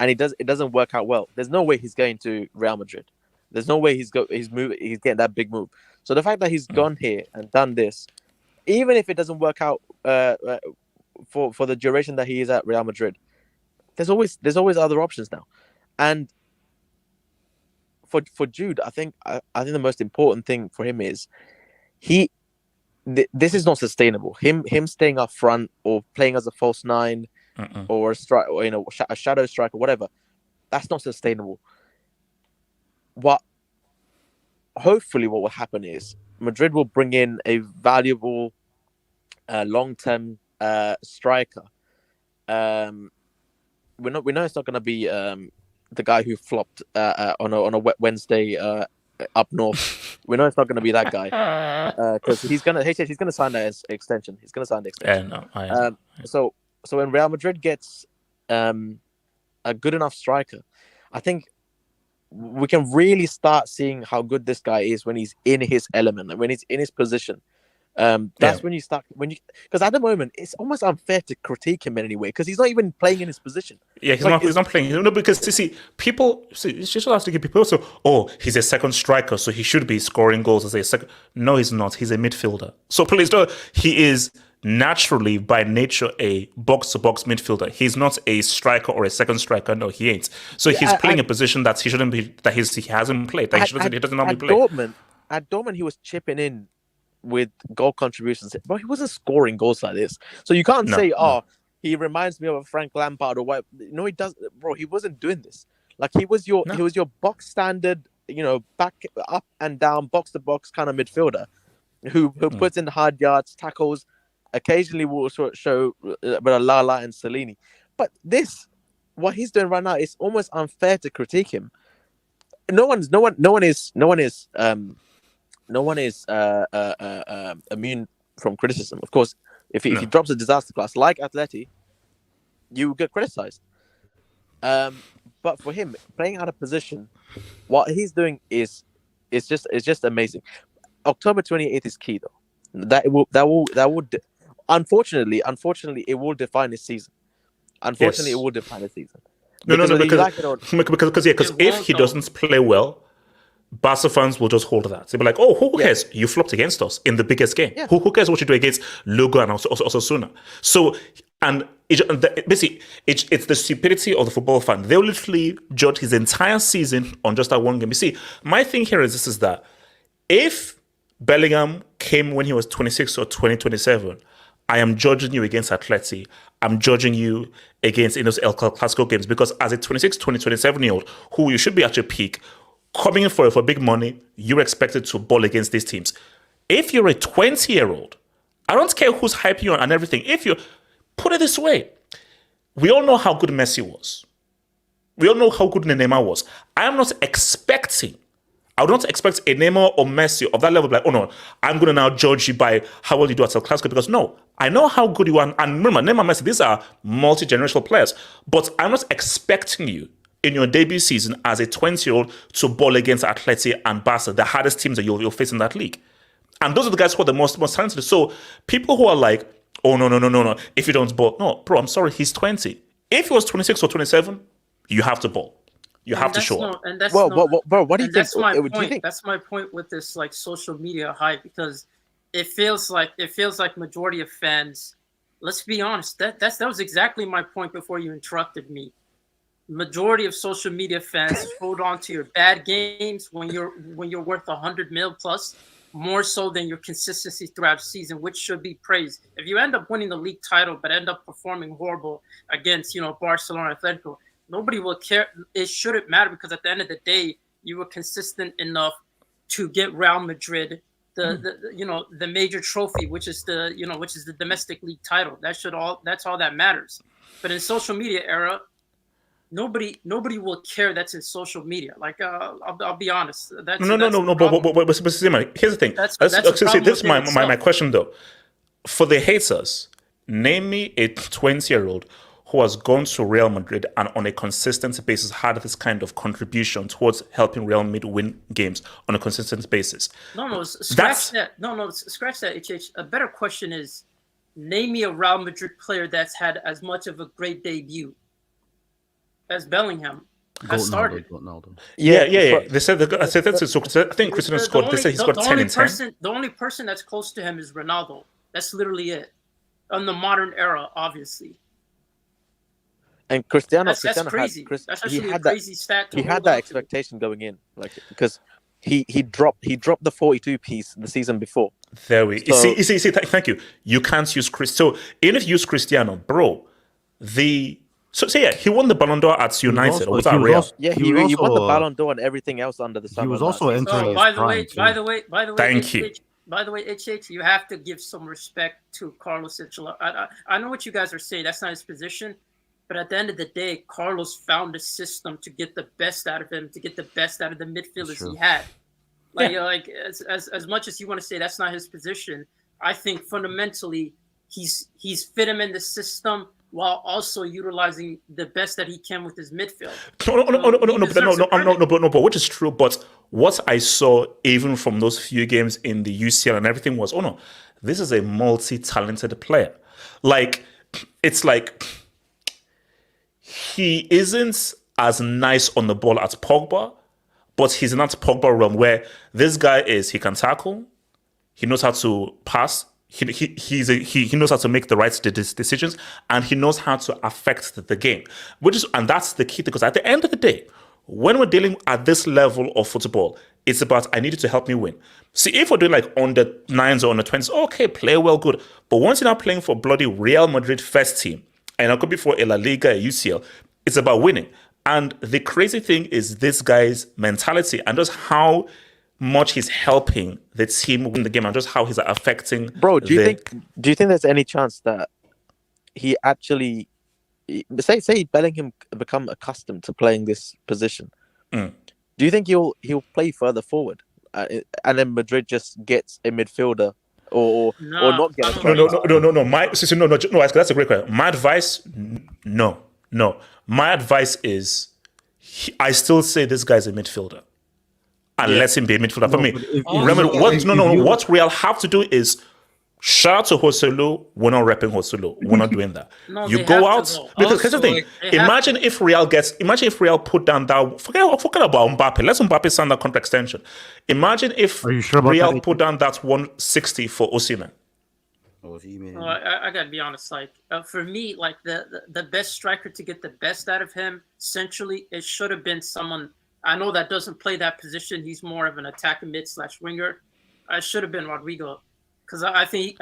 and it doesn't work out well, there's no way he's going to Real Madrid. There's no way he's getting that big move. So the fact that he's gone here and done this, even if it doesn't work out for the duration that he is at Real Madrid, there's always other options now. And for Jude, I think the most important thing for him is this is not sustainable. Him staying up front or playing as a false nine or a strike, or a shadow striker, whatever. That's not sustainable. Hopefully what will happen is Madrid will bring in a valuable long-term striker. We know it's not going to be the guy who flopped on a wet Wednesday up north. We know it's not going to be that guy, because he's gonna sign that extension. He's gonna sign the extension. So when Real Madrid gets a good enough striker, I think we can really start seeing how good this guy is when he's in his element and when he's in his position. That's when you start because at the moment it's almost unfair to critique him in any way because he's not even playing in his position. Yeah, he's not playing. No, because you see, people you just have to give people also. Oh, he's a second striker, so he should be scoring goals as a second. No, he's not. He's a midfielder. So please don't. He is naturally by nature a box-to-box midfielder. He's not a striker or a second striker. No, he ain't. So he's playing a position that he shouldn't be. That he hasn't played. That he doesn't normally play. At Dortmund, he was chipping in with goal contributions, but he wasn't scoring goals like this. So you can't say, he reminds me of a Frank Lampard or what. No, he does, bro. He wasn't doing this. Like he was your box standard, back up and down, box to box kind of midfielder, who puts in hard yards, tackles. Occasionally will show with Lala and Salini. But what he's doing right now is almost unfair to critique him. No one is immune from criticism. Of course, if he drops a disaster class like Atleti, you get criticized. But for him, playing out of position, what he's doing is just amazing. October 28th is key though. That will unfortunately it will define his season. Unfortunately, it will define his season. Because if he doesn't play well, Barca fans will just hold that. They'll be like, "Oh, who cares? You flopped against us in the biggest game. Yeah. Who cares what you do against Lugo and Osasuna?" So, basically, it's the stupidity of the football fan. They'll literally judge his entire season on just that one game. You see, my thing here is that if Bellingham came when he was 26 or 27, I am judging you against Atleti. I'm judging you against in those El Clasico games because as a 26, 27-year-old who you should be at your peak, coming in for big money, you're expected to ball against these teams. If you're a 20-year-old, I don't care who's hyping you on and everything. If you put it this way, we all know how good Messi was. We all know how good Neymar was. I would not expect a Neymar or Messi of that level, like, oh no, I'm going to now judge you by how well you do at El Clasico, because no, I know how good you are. And remember, Neymar, Messi, these are multi-generational players, but I'm not expecting you in your debut season as a 20-year-old to ball against Atleti and Barca, the hardest teams that you'll face in that league. And those are the guys who are the most talented. So people who are like, oh, no, if you don't ball. No, bro, I'm sorry, he's 20. If he was 26 or 27, you have to ball. You have to show up. Bro, what do you think? That's my point. That's my point with this like social media hype, because it feels like majority of fans. Let's be honest. That was exactly my point before you interrupted me. Majority of social media fans hold on to your bad games when you're worth 100 mil plus, more so than your consistency throughout the season, which should be praised. If you end up winning the league title but end up performing horrible against Barcelona, Atletico, nobody will care. It shouldn't matter, because at the end of the day, you were consistent enough to get Real Madrid the major trophy, which is the domestic league title. That's all that matters. But in social media era, nobody will care that's in social media. Like I'll be honest. But here's the thing. This is my question though. For the haters, name me a 20-year-old who has gone to Real Madrid and on a consistent basis had this kind of contribution towards helping Real Madrid win games on a consistent basis. Scratch that. HH. A better question is, name me a Real Madrid player that's had as much of a great debut as Bellingham has started. Yeah. They said I think Cristiano scored. They said he scored 10 in 10. The only person that's close to him is Ronaldo. That's literally it. On the modern era, obviously. And Cristiano, that's crazy. That's actually a crazy stat. He had that expectation going in, like, because he dropped the 42 piece the season before. There we see. Thank you. You can't use Chris. So even if you use Cristiano, bro, he won the Ballon d'Or at United. Or was that Real? He won the Ballon d'Or and everything else under the sun. He was also entering. By the way, thank you. By the way, HH, you have to give some respect to Carlos Ancelotti. I know what you guys are saying. That's not his position. But at the end of the day, Carlos found a system to get the best out of him, to get the best out of the midfielders he had. As much as you want to say that's not his position, I think fundamentally he's fit him in the system while also utilizing the best that he can with his midfield. No, which is true. But what I saw even from those few games in the UCL and everything was, this is a multi-talented player. Like, it's like he isn't as nice on the ball as Pogba, but he's in that Pogba realm where this guy he can tackle, he knows how to pass, he knows how to make the right decisions, and he knows how to affect the game. And that's the key, because at the end of the day, when we're dealing at this level of football, it's about, I need you to help me win. See, if we're doing like under 9s or under 20s, okay, play well, good. But once you're now playing for bloody Real Madrid first team, and it could be for a La Liga, a UCL, it's about winning. And the crazy thing is this guy's mentality and just how much he's helping the team win the game and just how he's affecting. Bro, do you think there's any chance that he actually say Bellingham become accustomed to playing this position? Do you think he'll play further forward, and then Madrid just gets a midfielder, or not get? No. That's a great question. My advice, no. My advice is, I still say this guy's a midfielder, and let him be a midfielder. For me, remember what Real have to do is. Shout out to Joselu, we're not repping Joselu. We're not doing that. You go out because here's the thing. Imagine if Real put down that. Forget about Mbappe. Let Mbappe sign that contract extension. Imagine if Real put down that 160 for Osimhen. I gotta be honest. Like for me, like the best striker to get the best out of him, essentially, it should have been someone. I know that doesn't play that position. He's more of an attacker mid/winger. It should have been Rodrigo. Because I think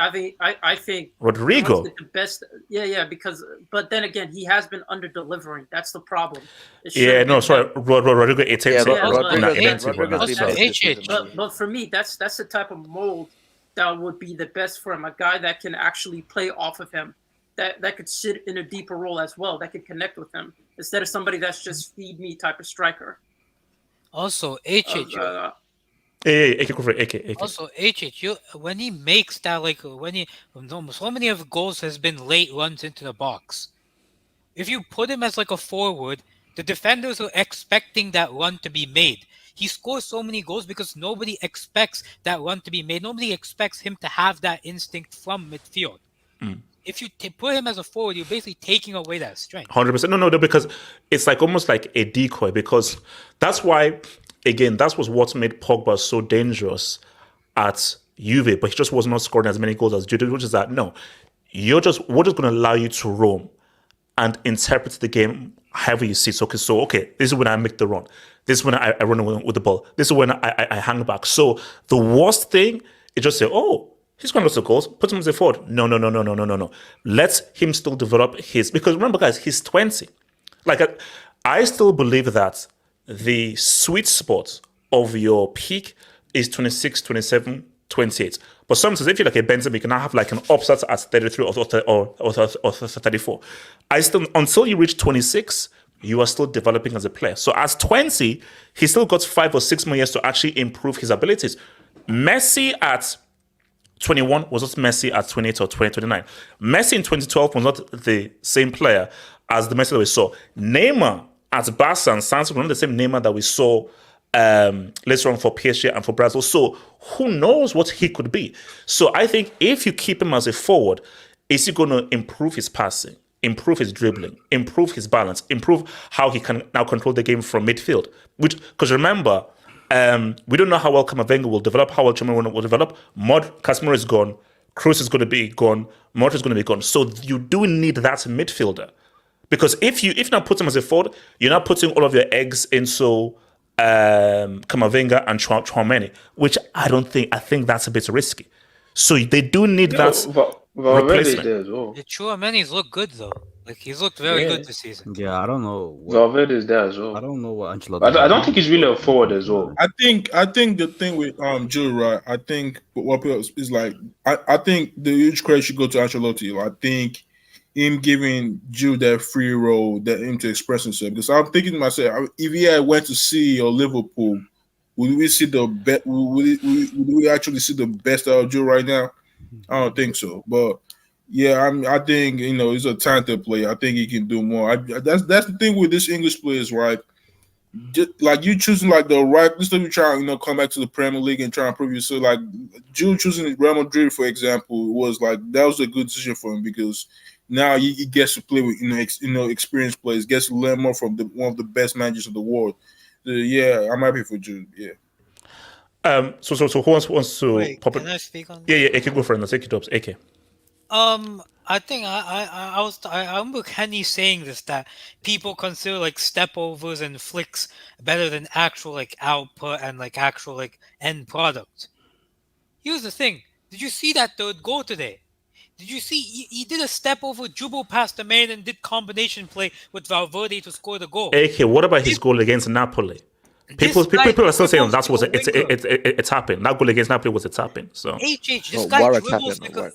Rodrigo the best. Yeah. But then again, he has been under delivering. That's the problem. Rodrigo 18. But for me, that's the type of mold that would be the best for him. A guy that can actually play off of him, that could sit in a deeper role as well. That could connect with him instead of somebody that's just feed me type of striker. Also, Also, when he makes that, like so many of the goals has been late runs into the box. If you put him as like a forward, the defenders are expecting that run to be made. He scores so many goals because nobody expects that run to be made. Nobody expects him to have that instinct from midfield. If you put him as a forward, you're basically taking away that strength. 100%. No, because it's like almost like a decoy, because that's why. Again, that was what made Pogba so dangerous at Juve, but he just was not scoring as many goals as Jude, which is that, no, we're just going to allow you to roam and interpret the game however you see. So, this is when I make the run. This is when I run with the ball. This is when I hang back. So the worst thing is just say, he's going to lose goals, put him as a forward. No. Let him still develop because remember, guys, he's 20. Like, I still believe that the sweet spot of your peak is 26, 27, 28. But sometimes if you're like a Benzema, you can now have like an upset at 33 or 34. Until you reach 26, you are still developing as a player. So as 20, he still got 5 or 6 more years to actually improve his abilities. Messi at 21 was not Messi at 28 or 29. Messi in 2012 was not the same player as the Messi that we saw. Neymar at Barca and Santos were not the same Neymar that we saw later on for PSG and for Brazil. So who knows what he could be? So I think if you keep him as a forward, is he going to improve his passing, improve his dribbling, improve his balance, improve how he can now control the game from midfield? Because remember, we don't know how well Camavinga will develop, how well Chamberlain will develop. Casemiro is gone. Kroos is going to be gone. Modric is going to be gone. So you do need that midfielder. Because if you now put him as a forward, you're not putting all of your eggs into Camavinga and Tchouaméni, which I think that's a bit risky. So they do need that replacement. There as well. The Tchouaméni's look good though. Like he's looked very good this season. Yeah, I don't know. Valverde is there as well. I don't know what Ancelotti. I don't think he's really a forward as well. I think the thing with Jude, right? I think what people is like. I think the huge credit should go to Ancelotti. I think him giving Jude that free role, that him to express himself. Because I'm thinking to myself, if he had went to City or Liverpool, would we see the best? Would we actually see the best out of Jude right now? I don't think so. But yeah, I think he's a talented player. I think he can do more. That's the thing with this English players, right? like you choosing like the right. This time you try come back to the Premier League and try and prove yourself. Like Jude choosing Real Madrid, for example, was like that was a good decision for him because now he gets to play with experienced players, gets to learn more from one of the best managers of the world. Yeah, I'm happy for Jude. Yeah. So who wants to pop it? Can I speak on? Yeah, AK, go for it. I'll take it up, AK. I think I remember Kenny saying this, that people consider like stepovers and flicks better than actual like output and like actual like end product. Here's the thing: did you see that third goal today? Did you see he did a step over, dribble past the man, and did combination play with Valverde to score the goal? AK, what about his goal against Napoli? People are still saying that was it's happened. That goal against Napoli was a tapping. So this guy dribbles like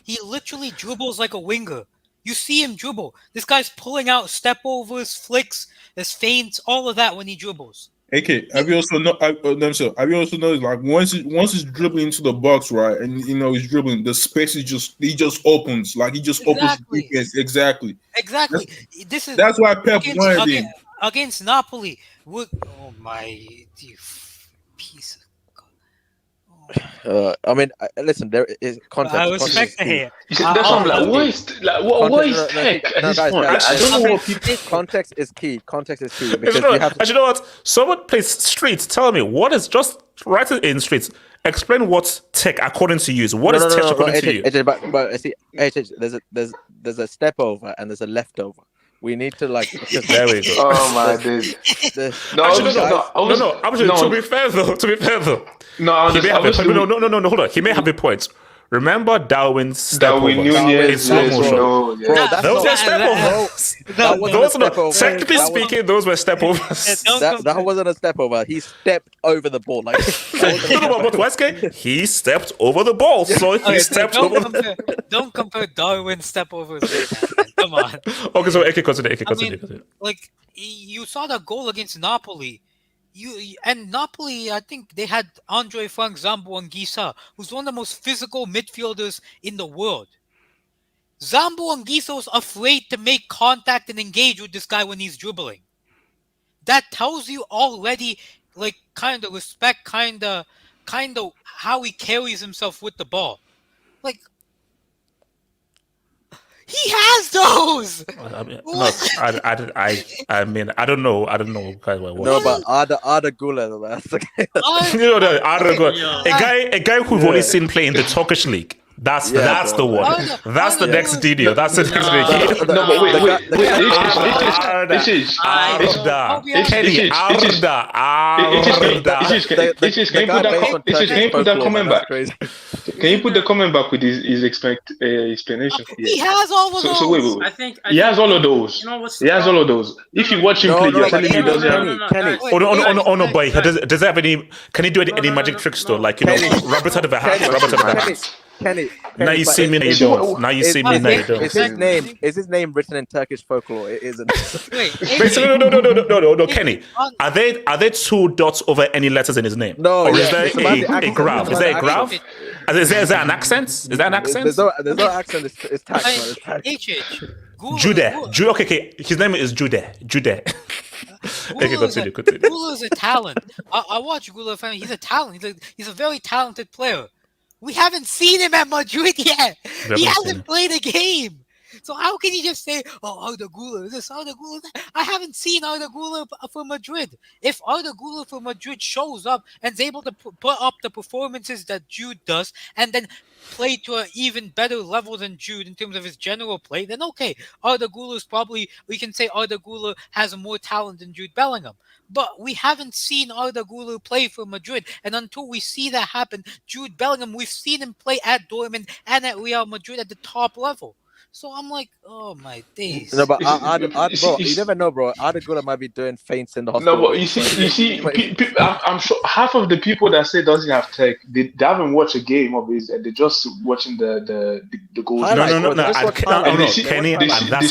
he literally dribbles like a winger. You see him dribble. This guy's pulling out step overs, flicks, his feints, all of that when he dribbles. Okay, have you also noticed like once he's dribbling into the box, right, and he's dribbling, the space is just opens, like he just opens the defense. Exactly. That's why Pep wanted him against Napoli. Oh my piece I mean, listen. There is context. I respect the hair. That's what I'm like. What is tech at this point? I don't know what people. Context is key. Context is key because you know what? Someone plays Streets. Tell me what is just write it in Streets. Explain what tech according to you is. What is tech according to you? But see, there's a step over and there's a leftover. We need to like. There we go. Oh my days. No. To be fair though. No, hold on. He may have a point. Remember Darwin's step over in slow motion. Those were step overs. Technically speaking, those were step overs. That wasn't a step over. He stepped over the ball. Like but Wesley, he stepped over the ball. So he stepped over. Don't compare Darwin's step overs. Come on. Okay, so AK continue. Like you saw the goal against Napoli. And Napoli, I think they had Andre Frank, Zambo, and Gisa, who's one of the most physical midfielders in the world. Zambo and Gisa was afraid to make contact and engage with this guy when he's dribbling. That tells you already, like, kind of respect, kind of how he carries himself with the ball. Like, he has those. I mean, I don't know. No, but Arda Güler, that's okay. Arda Güler, a guy who've only seen play in the Turkish league. That's the one. That's the next video. That's the next video. No, but wait. Can you put that comment back? Can you put the comment back with his explanation? He has all of those. So wait. He has all of those. He has all of those. If you watch him play, you're telling me he doesn't have. Oh no, boy. Does he have any? Can he do any magic tricks though? Like rabbit out of a hat. Kenny. Now you see me, now you don't. Now you see me, now you don't. Is his name written in Turkish folklore? It isn't. No, Kenny. Are there two dots over any letters in his name? No. Or is there a graph? Is there a graph? Is there an accent? Is there an accent? There's no accent. It's tax. Jude. Okay. His name is Jude. Okay, continue. Gula is a talent. I watch Gula fan. He's a talent. He's a very talented player. We haven't seen him at Madrid yet. He hasn't played a game. So how can you just say, Arda Güler, this, Arda Güler, that? I haven't seen Arda Güler for Madrid. If Arda Güler for Madrid shows up and is able to put up the performances that Jude does and then play to an even better level than Jude in terms of his general play, then okay, Arda Güler is probably, we can say Arda Güler has more talent than Jude Bellingham. But we haven't seen Arda Güler play for Madrid. And until we see that happen, Jude Bellingham, we've seen him play at Dortmund and at Real Madrid at the top level. So I'm like, oh my days. No, but bro, you never know, bro. Arda Güler might be doing feints in the hospital. No, but you see, I'm sure half of the people that say doesn't have tech, they haven't watched a game of his, and they're just watching the goals. Kenny, that's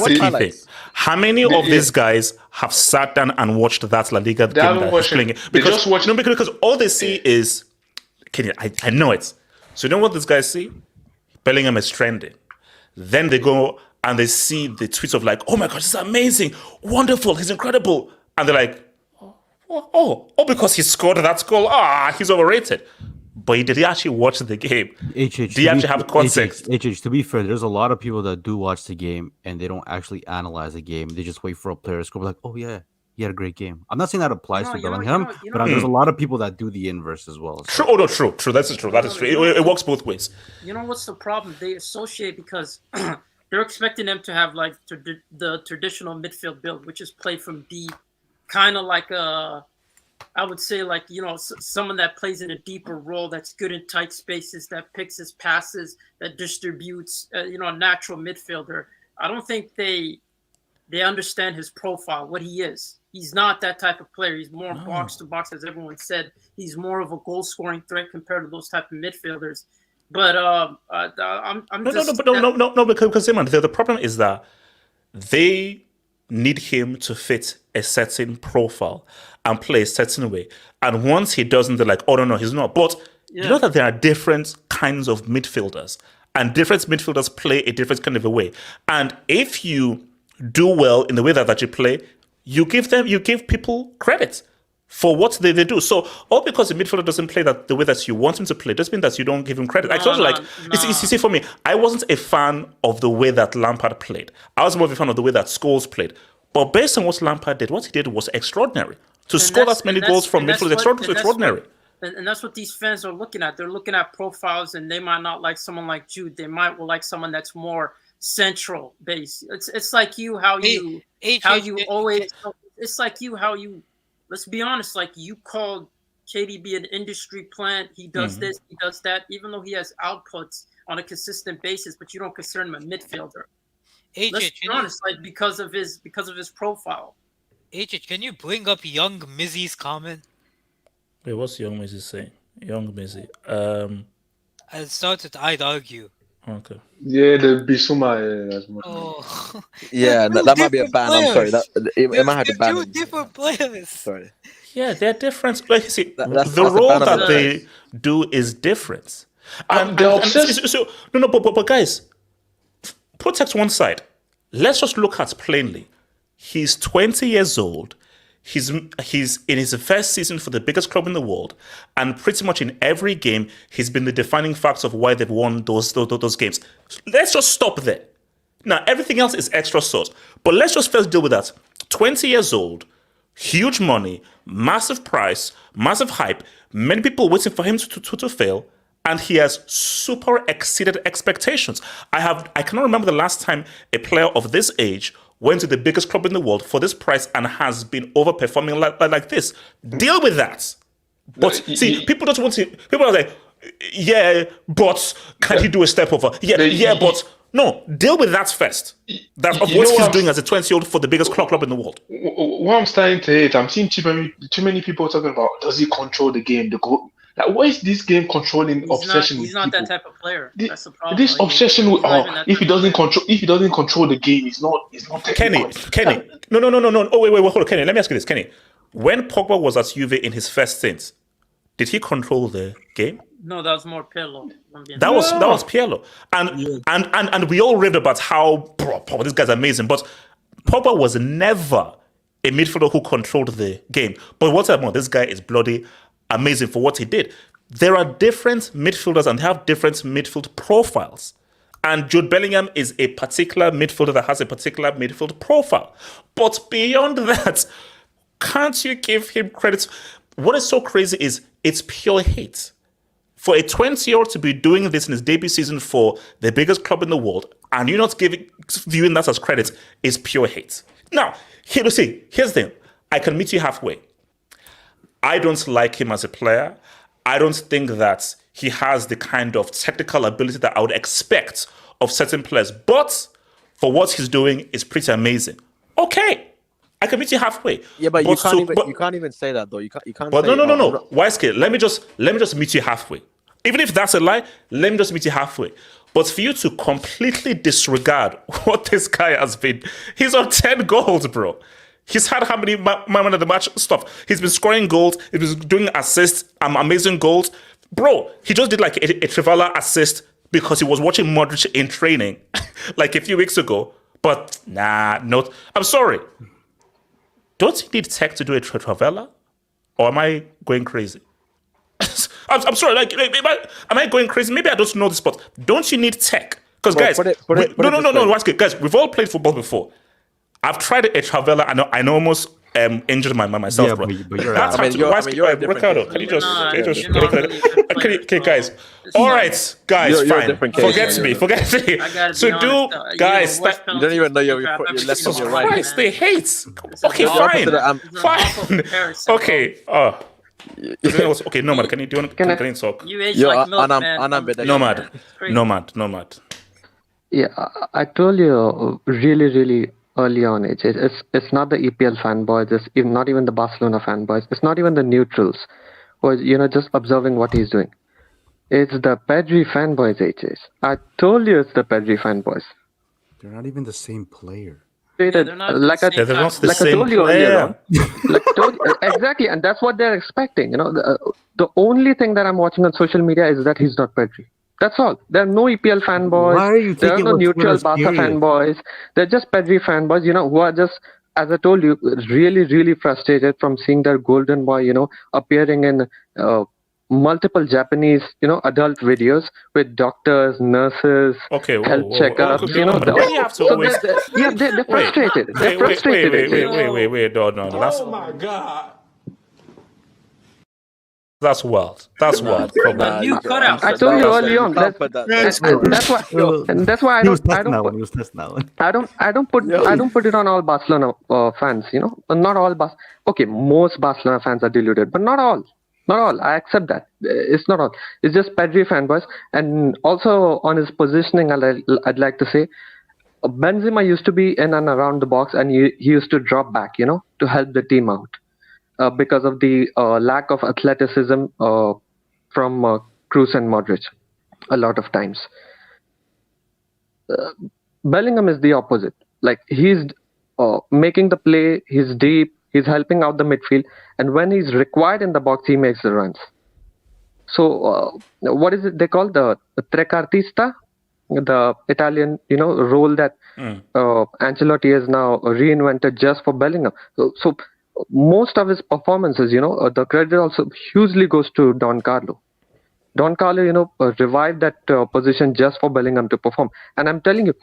the key thing. How many of these guys have sat down and watched that La Liga game that he's playing? Because all they see is Kenny. I know it. So you know what these guys see? Bellingham is trending. Then they go and they see the tweets of like, oh my gosh, this is amazing, wonderful, he's incredible. And they're like, because he scored that goal. He's overrated. But did he actually watch the game? Did he actually have context? To be fair, there's a lot of people that do watch the game and they don't actually analyze the game. They just wait for a player to score. Like, oh yeah, he had a great game. I'm not saying that applies to Bellingham, but there's a lot of people that do the inverse as well. So. True. That's true. That is true. It works both ways. You know what's the problem? They associate because they're expecting them to have like the traditional midfield build, which is play from deep, kind of like I would say like, someone that plays in a deeper role, that's good in tight spaces, that picks his passes, that distributes, a natural midfielder. I don't think they understand his profile, what he is. He's not that type of player. He's more box to box, as everyone said. He's more of a goal scoring threat compared to those type of midfielders. But because the problem is that they need him to fit a certain profile and play a certain way. And once he doesn't, they're like, oh, no, he's not. But you know that there are different kinds of midfielders, and different midfielders play a different kind of a way. And if you do well in the way that you play, you give people credit for what they do. So all because the midfielder doesn't play the way that you want him to play doesn't mean that you don't give him credit. I told you, you see, for me, I wasn't a fan of the way that Lampard played. I was more of a fan of the way that Scholes played. But based on what Lampard did, what he did was extraordinary. To score that many goals from midfield is extraordinary. And that's what these fans are looking at. They're looking at profiles, and they might not like someone like Jude. They might like someone that's more central base. It's like you, let's be honest, like you called KDB an industry plant. He does this, he does that, even though he has outputs on a consistent basis, but you don't consider him a midfielder. Let's be honest, like because of his profile. Can you bring up Young Mizzy's comment? Wait, what's Young Mizzy saying? Young Mizzy. I started, I'd argue. Okay. Yeah, the Bissouma. Yeah, that might be a ban. I'm sorry. It might have to ban. Two different players. Sorry. Yeah, they're different. Like you see, the role that they do is different. But guys, protect one side. Let's just look at plainly. He's 20 years old. He's in his first season for the biggest club in the world, and pretty much in every game, he's been the defining factor of why they've won those games. Let's just stop there. Now, everything else is extra sauce, but let's just first deal with that. 20 years old, huge money, massive price, massive hype, many people waiting for him to fail, and he has super exceeded expectations. I cannot remember the last time a player of this age went to the biggest club in the world for this price and has been overperforming like this. Deal with that. But people don't want to. People are like, yeah, but can he do a step over? But no, deal with that first. That's what he's doing as a 20-year-old for the biggest club in the world. What I'm starting to hate, I'm seeing too many people talking about, does he control the game? Like, what is this game controlling obsession? He's not that type of player. That's the problem. This obsession with if he doesn't control the game, he's not Kenny. No. Oh wait, hold on, Kenny. Let me ask you this, Kenny. When Pogba was at Juve in his first stint, did he control the game? No, that was more Pirlo. That was Pirlo, and we all raved about how this guy's amazing. But Pogba was never a midfielder who controlled the game. But what's about this guy is bloody amazing for what he did. There are different midfielders and they have different midfield profiles. And Jude Bellingham is a particular midfielder that has a particular midfield profile. But beyond that, can't you give him credit? What is so crazy is it's pure hate. For a 20-year-old to be doing this in his debut season for the biggest club in the world, and you're not viewing that as credit, is pure hate. Now, here's the thing. I can meet you halfway. I don't like him as a player. I don't think that he has the kind of technical ability that I would expect of certain players. But for what he's doing is pretty amazing. Okay, I can meet you halfway. Yeah, but you can't even say that though. You can't. But no. Wise let me just meet you halfway. Even if that's a lie, let me just meet you halfway. But for you to completely disregard what this guy has been, he's on 10 goals, bro. He's had how many man of the match stuff? He's been scoring goals. He's been doing assists, amazing goals. Bro, he just did like a Trivala assist because he was watching Modric in training like a few weeks ago. But I'm sorry. don't you need tech to do a Travella? Or am I going crazy? I'm sorry, like, am I going crazy? Maybe I don't know this, but don't you need tech? Because guys, guys, we've all played football before. I've tried a Travella, and I almost injured myself, bro. But you're That's Ricardo, can you just okay, guys. All right, guys, fine. Forget me. So guys, you don't even know your left and your right. Christ, they hate. Okay, fine. Okay. Okay, Nomad, can you talk? You age like milk, man. Nomad. Yeah, I told you really early on. It's not the EPL fanboys. It's not even the Barcelona fanboys. It's not even the neutrals, who are, just observing what he's doing. It's the Pedri fanboys, HH. I told you it's the Pedri fanboys. They're not even the same player. They're not the same player. Exactly, and that's what they're expecting. The only thing that I'm watching on social media is that he's not Pedri. That's all. There are no EPL fanboys. There are no neutral Barca fanboys. They're just Pedri fanboys, who are just, as I told you, really frustrated from seeing their golden boy, appearing in multiple Japanese, adult videos with doctors, nurses, health checkups. They're frustrated. They're frustrated. Wait, no. Oh my God. That's wild. Come on. You cut out. I told you early on. That's why I don't put it on all Barcelona fans. Not all Okay, most Barcelona fans are deluded, but not all. Not all. I accept that. It's not all. It's just Pedri fanboys. And also on his positioning, I'd like to say, Benzema used to be in and around the box, and he used to drop back, to help the team out. Because of the lack of athleticism from Kroos and Modric a lot of times. Bellingham is the opposite. Like, he's making the play, he's deep, he's helping out the midfield, and when he's required in the box, he makes the runs. So what is it they call the trequartista? The Italian, role that Ancelotti has now reinvented just for Bellingham. So most of his performances, the credit also hugely goes to Don Carlo. Don Carlo, revived that position just for Bellingham to perform. And I'm telling you,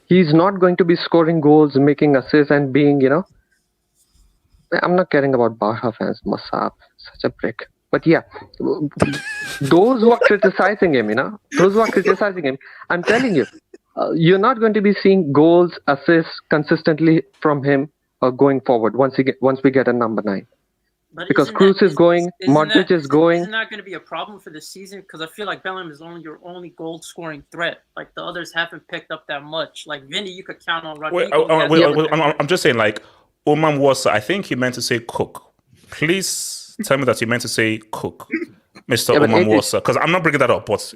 he's not going to be scoring goals, making assists, and being, I'm not caring about Barca fans, Masab, such a prick. But yeah, those who are criticizing him, I'm telling you, you're not going to be seeing goals, assists consistently from him going forward once we get a number 9. But because Kroos is going, Modric is going. Isn't that going to be a problem for the season? Because I feel like Bellingham is your only goal-scoring threat. Like, the others haven't picked up that much. Like, Vinny, you could count on Rodrigo. I'm just saying, like, Oman Wasa, I think you meant to say Cook. Please tell me that you meant to say Cook, Mr. Oman Wasa, because I'm not bringing that up. But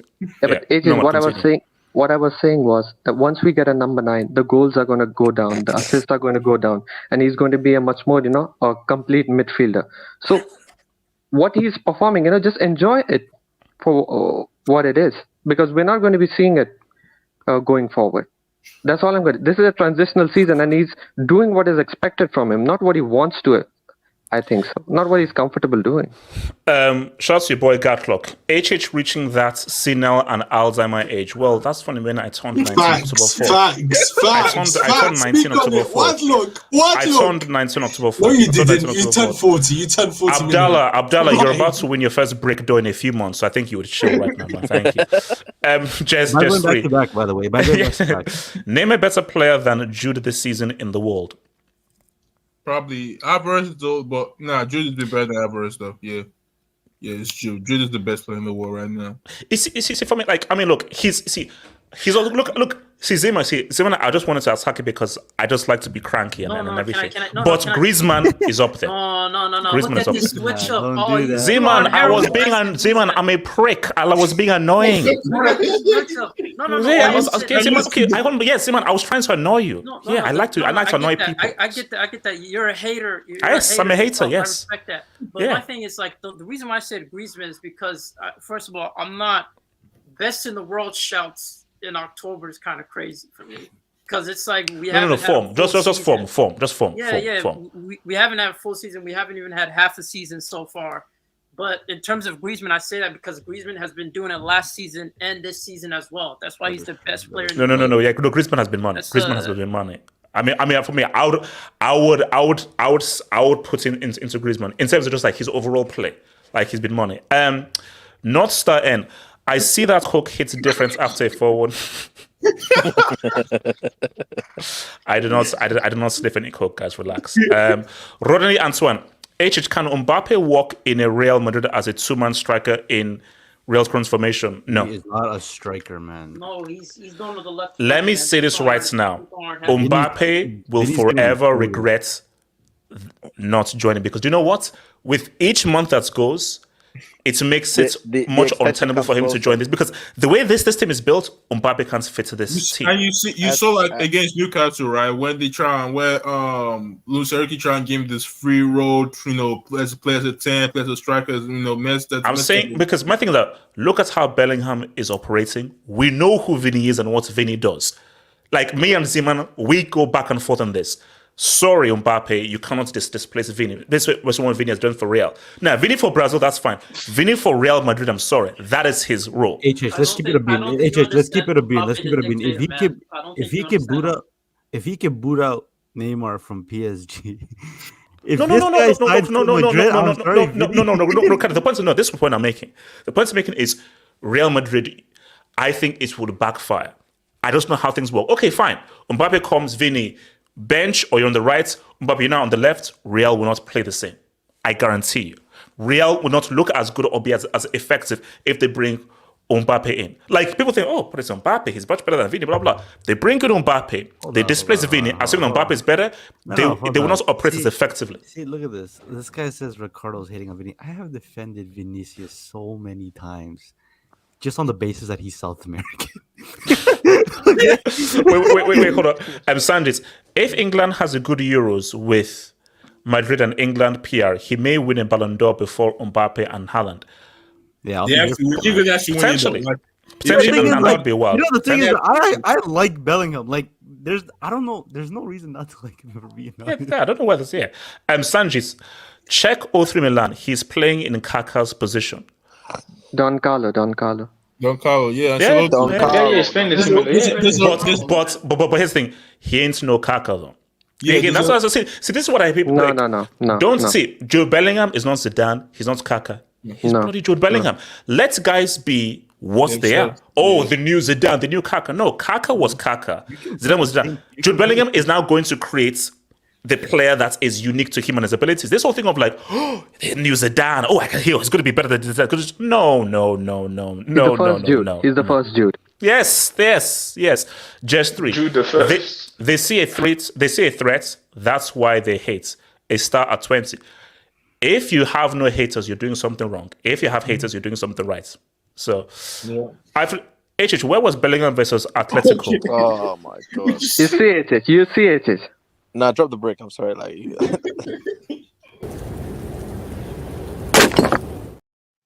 what I was saying was that once we get a number 9, the goals are going to go down, the assists are going to go down, and he's going to be a much more, a complete midfielder. So what he's performing, just enjoy it for what it is, because we're not going to be seeing it going forward. That's all I'm going to. This is a transitional season, and he's doing what is expected from him, not what he wants to. I think so. Not what he's comfortable doing. Shout out to your boy Gatlock. HH reaching that senile and Alzheimer age. Well, that's funny when I turned 19 October 4. I turned 19 October 4. I turned 19 October 4. No, you didn't. You turned 40. You turned 40. Abdallah, you're about to win your first break door in a few months, so I think you would chill right now, man. Thank you. Just back to back, by the way. Name a better player than Jude this season in the world. Probably Alvarez, though, but Jude is better than Alvarez, though. Yeah, it's Jude. Jude is the best player in the world right now. See, for me, like, I mean, look, he's also, look. See, Zima, I just wanted to attack it because I just like to be cranky and everything. But Griezmann is up there. No. Griezmann is up there. Switch up. Zeman, I'm a prick. I was being annoying. Zeman, I was trying to annoy you. I like to annoy people. I get that. You're a hater. I'm a hater. Yes. I respect that. But my thing is, like, the reason why I said Griezmann is because, first of all, I'm not best in the world shouts in October is kind of crazy for me. because it's like we No, haven't no, had a form. full Just season. form. Just form. Yeah, form, yeah. Form. We haven't had a full season. We haven't even had half a season so far. But in terms of Griezmann, I say that because Griezmann has been doing it last season and this season as well. That's why he's the best player in the league. No. Yeah, no, Griezmann has been money. Griezmann has been money. I mean, for me, I would put into Griezmann in terms of just like his overall play. Like he's been money. North Star N. I see that hook hits different after a 4-1. I do not sniff any coke, guys. Relax. Rodney Antoine. Can Mbappe walk in a Real Madrid as a 2-man striker in Real transformation? No. He is not a striker, man. No, he's going to the left. Let me say this right now. Mbappe will forever regret not joining because do you know what? With each month that goes, it makes it much untenable for him to join this because the way this team is built, Mbappe can't fit to this team. And you saw like against Newcastle, right? When they try and Luis Enrique try and give him this free road, players at 10, players at strikers, I'm saying because my thing is that look at how Bellingham is operating. We know who Vinny is and what Vinny does. Like me and Zeman, we go back and forth on this. Sorry, Mbappe, you cannot displace Vinny. This was what Vinny has done for Real. Now, Vinny for Brazil, that's fine. Vinny for Real Madrid, I'm sorry. That is his role. Let's keep it a bean. Let's keep it a bean. If he can boot out Neymar from PSG. No. The point is no. This is the point I'm making. The point I'm making is Real Madrid. I think it would backfire. I don't know how things work. Okay, fine. Mbappe comes, Vinny. Bench or you're on the right, but you're now on the left, Real will not play the same. I guarantee you. Real will not look as good or be as effective if they bring Mbappe in. Like people think, but it's Mbappe, he's much better than Vini, blah, blah. They bring in Mbappe, they displace Vini, assuming Mbappe is better, they will not operate as effectively. See, look at this. This guy says Ricardo's hating on Vini. I have defended Vinicius so many times. Just on the basis that he's South American. wait, hold on. Sanders, if England has a good Euros with Madrid and England PR, he may win a Ballon d'Or before Mbappe and Haaland. Yeah, potentially. Potentially, that would be wild. The thing is, I like Bellingham. Like, there's no reason not to like him for being honest. Yeah, I don't know why this here. Sanjis, check 03 Milan. He's playing in Kaká's position. Don Carlo, yeah. But here's the thing, he ain't no Kaká though. Yeah, again, that's what I was saying. See, this is what I people No. Don't see. Jude Bellingham is not Zidane. He's not Kaká. He's bloody Jude Bellingham. Let guys be what they are. The new Zidane, the new Kaká. No, Kaká was Kaká. Zidane was Zidane. Jude Bellingham is now going to create the player that is unique to him and his abilities. This whole thing of like, the new Zidane. I can hear it's going to be better than Zidane. No. He's the first Jude. Yes. Just 3. Jude the first. They see a threat. That's why they hate. A star at 20. If you have no haters, you're doing something wrong. If you have haters, you're doing something right. So, where was Bellingham versus Atletico? Oh my god! You see it. Nah, drop the break. I'm sorry,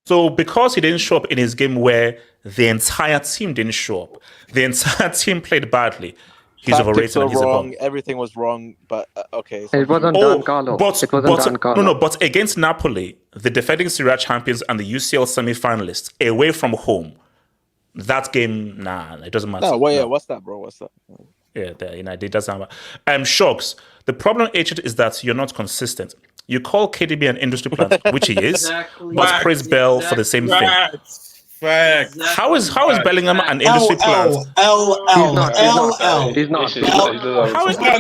So because he didn't show up in his game where the entire team didn't show up, the entire team played badly, he's overrated and he's wrong. a bum. Everything was wrong, but okay. It wasn't Don Carlo. But against Napoli, the defending Serie champions and the UCL semi-finalists, away from home, that game, it doesn't matter. What's that, bro? What's that? Yeah, it doesn't matter. Shocks. The problem, is that you're not consistent. You call KDB an industry plant, which he is, but praise Bell for the same thing. Fact. How is Bellingham an industry plant? He's not. How is hold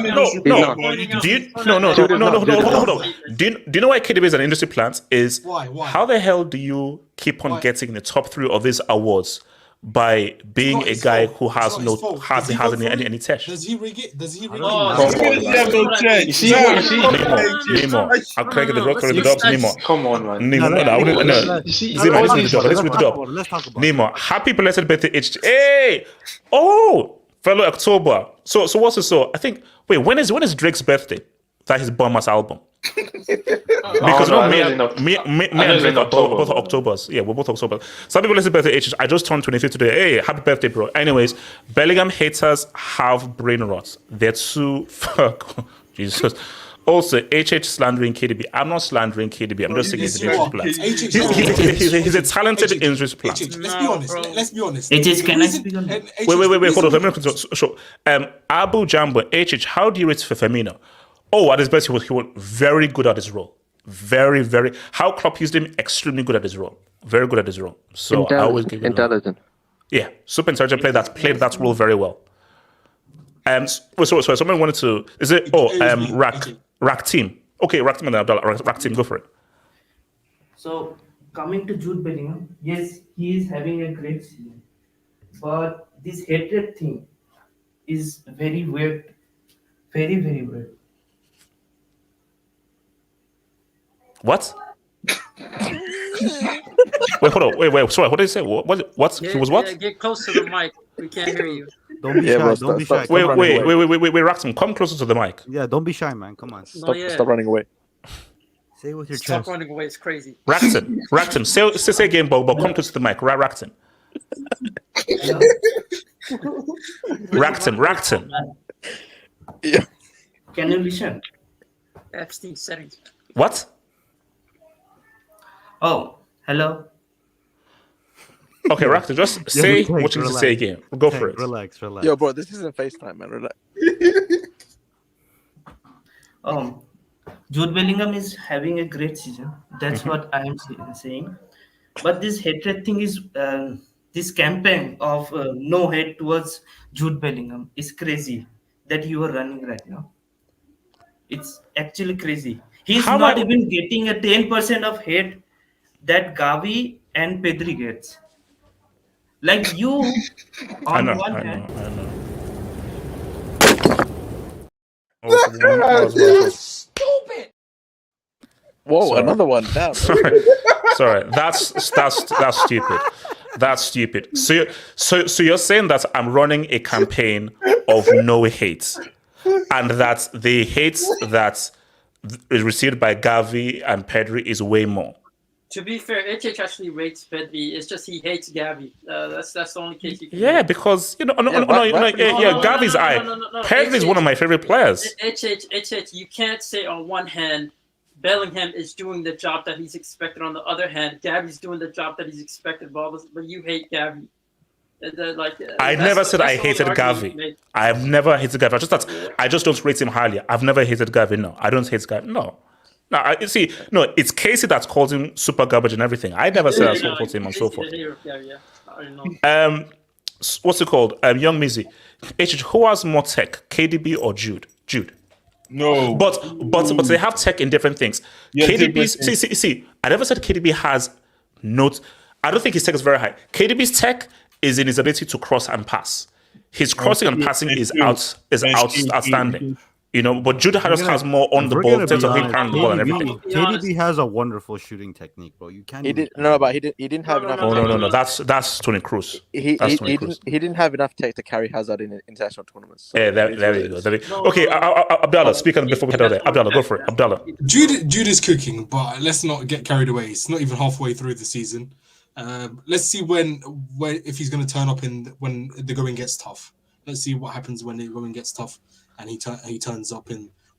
on. Do you know why KDB is an industry plant? Is why? How the hell do you keep on getting the top 3 of these awards by being a guy who has hardly has any test? Does he rig it? You see? Nemo. I'll crack the drops, Nemo. Come on, man. Nemo, no. Let's talk about Nemo. Happy blessed birthday, HG. Hey! Fellow October. So what's it? So I think, when is Drake's birthday? That his bum ass album. Because me and Rick are both Octobers. Yeah, we're both Octobers. Some people listen birthday age. I just turned 25 today. Hey, happy birthday, bro. Anyways, Bellingham haters have brain rot. They're too fuck. Jesus. Also, HH slandering KDB. I'm not slandering KDB. I'm just saying he's an injury plant. He's a talented injury plant. Let's be honest. Let's be honest. HH, can I speak on that? Wait, hold on. Let me show. Abu Jambo, HH, how do you rate Firmino? Oh, at his best, he was very good at his role. Very, very. How Klopp used him, extremely good at his role. Very good at his role. So I always give him intelligent. Yeah, super intelligent player that played that role very well. Sorry, someone wanted to. Is it? Rack team. Okay, Rack team and Abdallah. Rack team, go for it. So coming to Jude Bellingham, yes, he is having a great season, but this hatred thing is very weird, very very weird. What? Wait, hold on. Wait. Sorry, what did he say? What? He was what? Yeah, get close to the mic. We can't hear you. Don't be shy. Don't be shy. Wait, Raxum, come closer to the mic. Yeah, don't be shy, man. Come on. Stop running away. Say it with your Stop chest. running away. It's crazy. Raxton, say again, but come close to the mic. Raxton. Raxton. Yeah. Can you listen? Epstein settings. What? Oh, hello. Okay, Raxton, just say what you need to say again. Go for it. Relax. Yo, bro, this isn't FaceTime, man. Relax. Jude Bellingham is having a great season. That's what I am saying. But this hatred thing is this campaign of no hate towards Jude Bellingham is crazy that you are running right now. It's actually crazy. He's not even getting a 10% of hate that Gavi and Pedri gets. Like you, on one hand. Stupid. Whoa, another one. Damn. Sorry, that's stupid. That's stupid. So you're saying that I'm running a campaign of no hate, and that the hate that is received by Gavi and Pedri is way more. To be fair, HH actually rates Pedri. It's just he hates Gavi. That's the only case you can. Yeah, because Gavi's Pedri is one of my favorite players. HH, you can't say on one hand Bellingham is doing the job that he's expected. On the other hand, Gavi's doing the job that he's expected. But you hate Gavi. I never said I hated Gavi. I have never hated Gavi. I just don't rate him highly. I've never hated Gavi. No, I don't hate Gavi. No. It's Casey that's called him super garbage and everything. I never said I called him and so forth. What's it called? Young Mizzy. Who has more tech, KDB or Jude? Jude. No. But they have tech in different things. Yeah, KDB. See. I never said KDB has notes. I don't think his tech is very high. KDB's tech is in his ability to cross and pass. His crossing and passing is outstanding. But Jude just has more on the ball in terms of him carrying the ball and everything. KDB has a wonderful shooting technique, bro. You can't. He didn't have enough. No. That's Toni Kroos. He didn't have enough tech to carry Hazard in international tournaments. So there you go. Okay, Abdallah, speak on before we head out there. Abdallah, go for it. Abdallah. Jude is cooking, but let's not get carried away. It's not even halfway through the season. Let's see when if he's going to turn up when the going gets tough. Let's see what happens when the going gets tough. And he turns up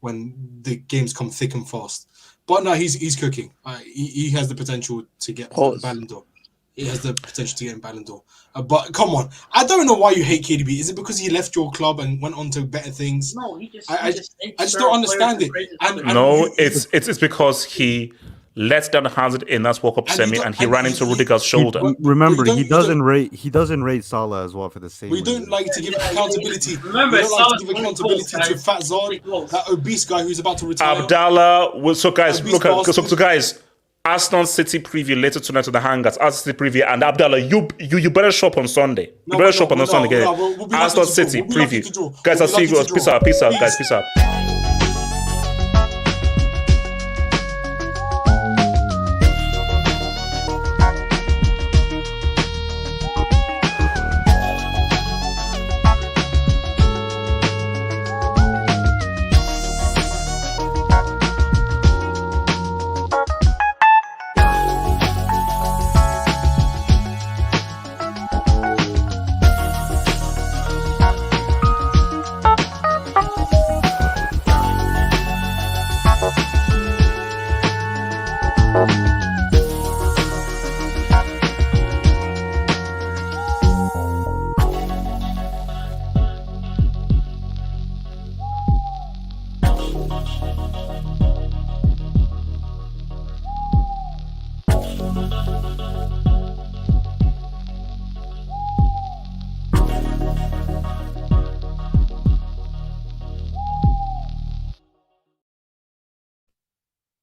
when the games come thick and fast. But no, he's cooking. He has the potential to get Ballon d'Or. He has the potential to get in Ballon d'Or. But come on, I don't know why you hate KDB. Is it because he left your club and went on to better things? No, he just. I just don't understand it. It's because he let down Hazard in that World Cup semi, and he ran into Rudiger's shoulder. Remember, he doesn't rate Salah as well for the same. We don't like to give accountability. Remember, we don't like to give accountability to Fat Zod, that obese guy who's about to retire. Abdallah, so guys, guys, Arsenal City preview later tonight to the Hangars. Arsenal City preview, and Abdallah, you better shop on Sunday. You better shop on Sunday. Arsenal City preview, guys. I'll see you guys. Peace out, guys. Peace out.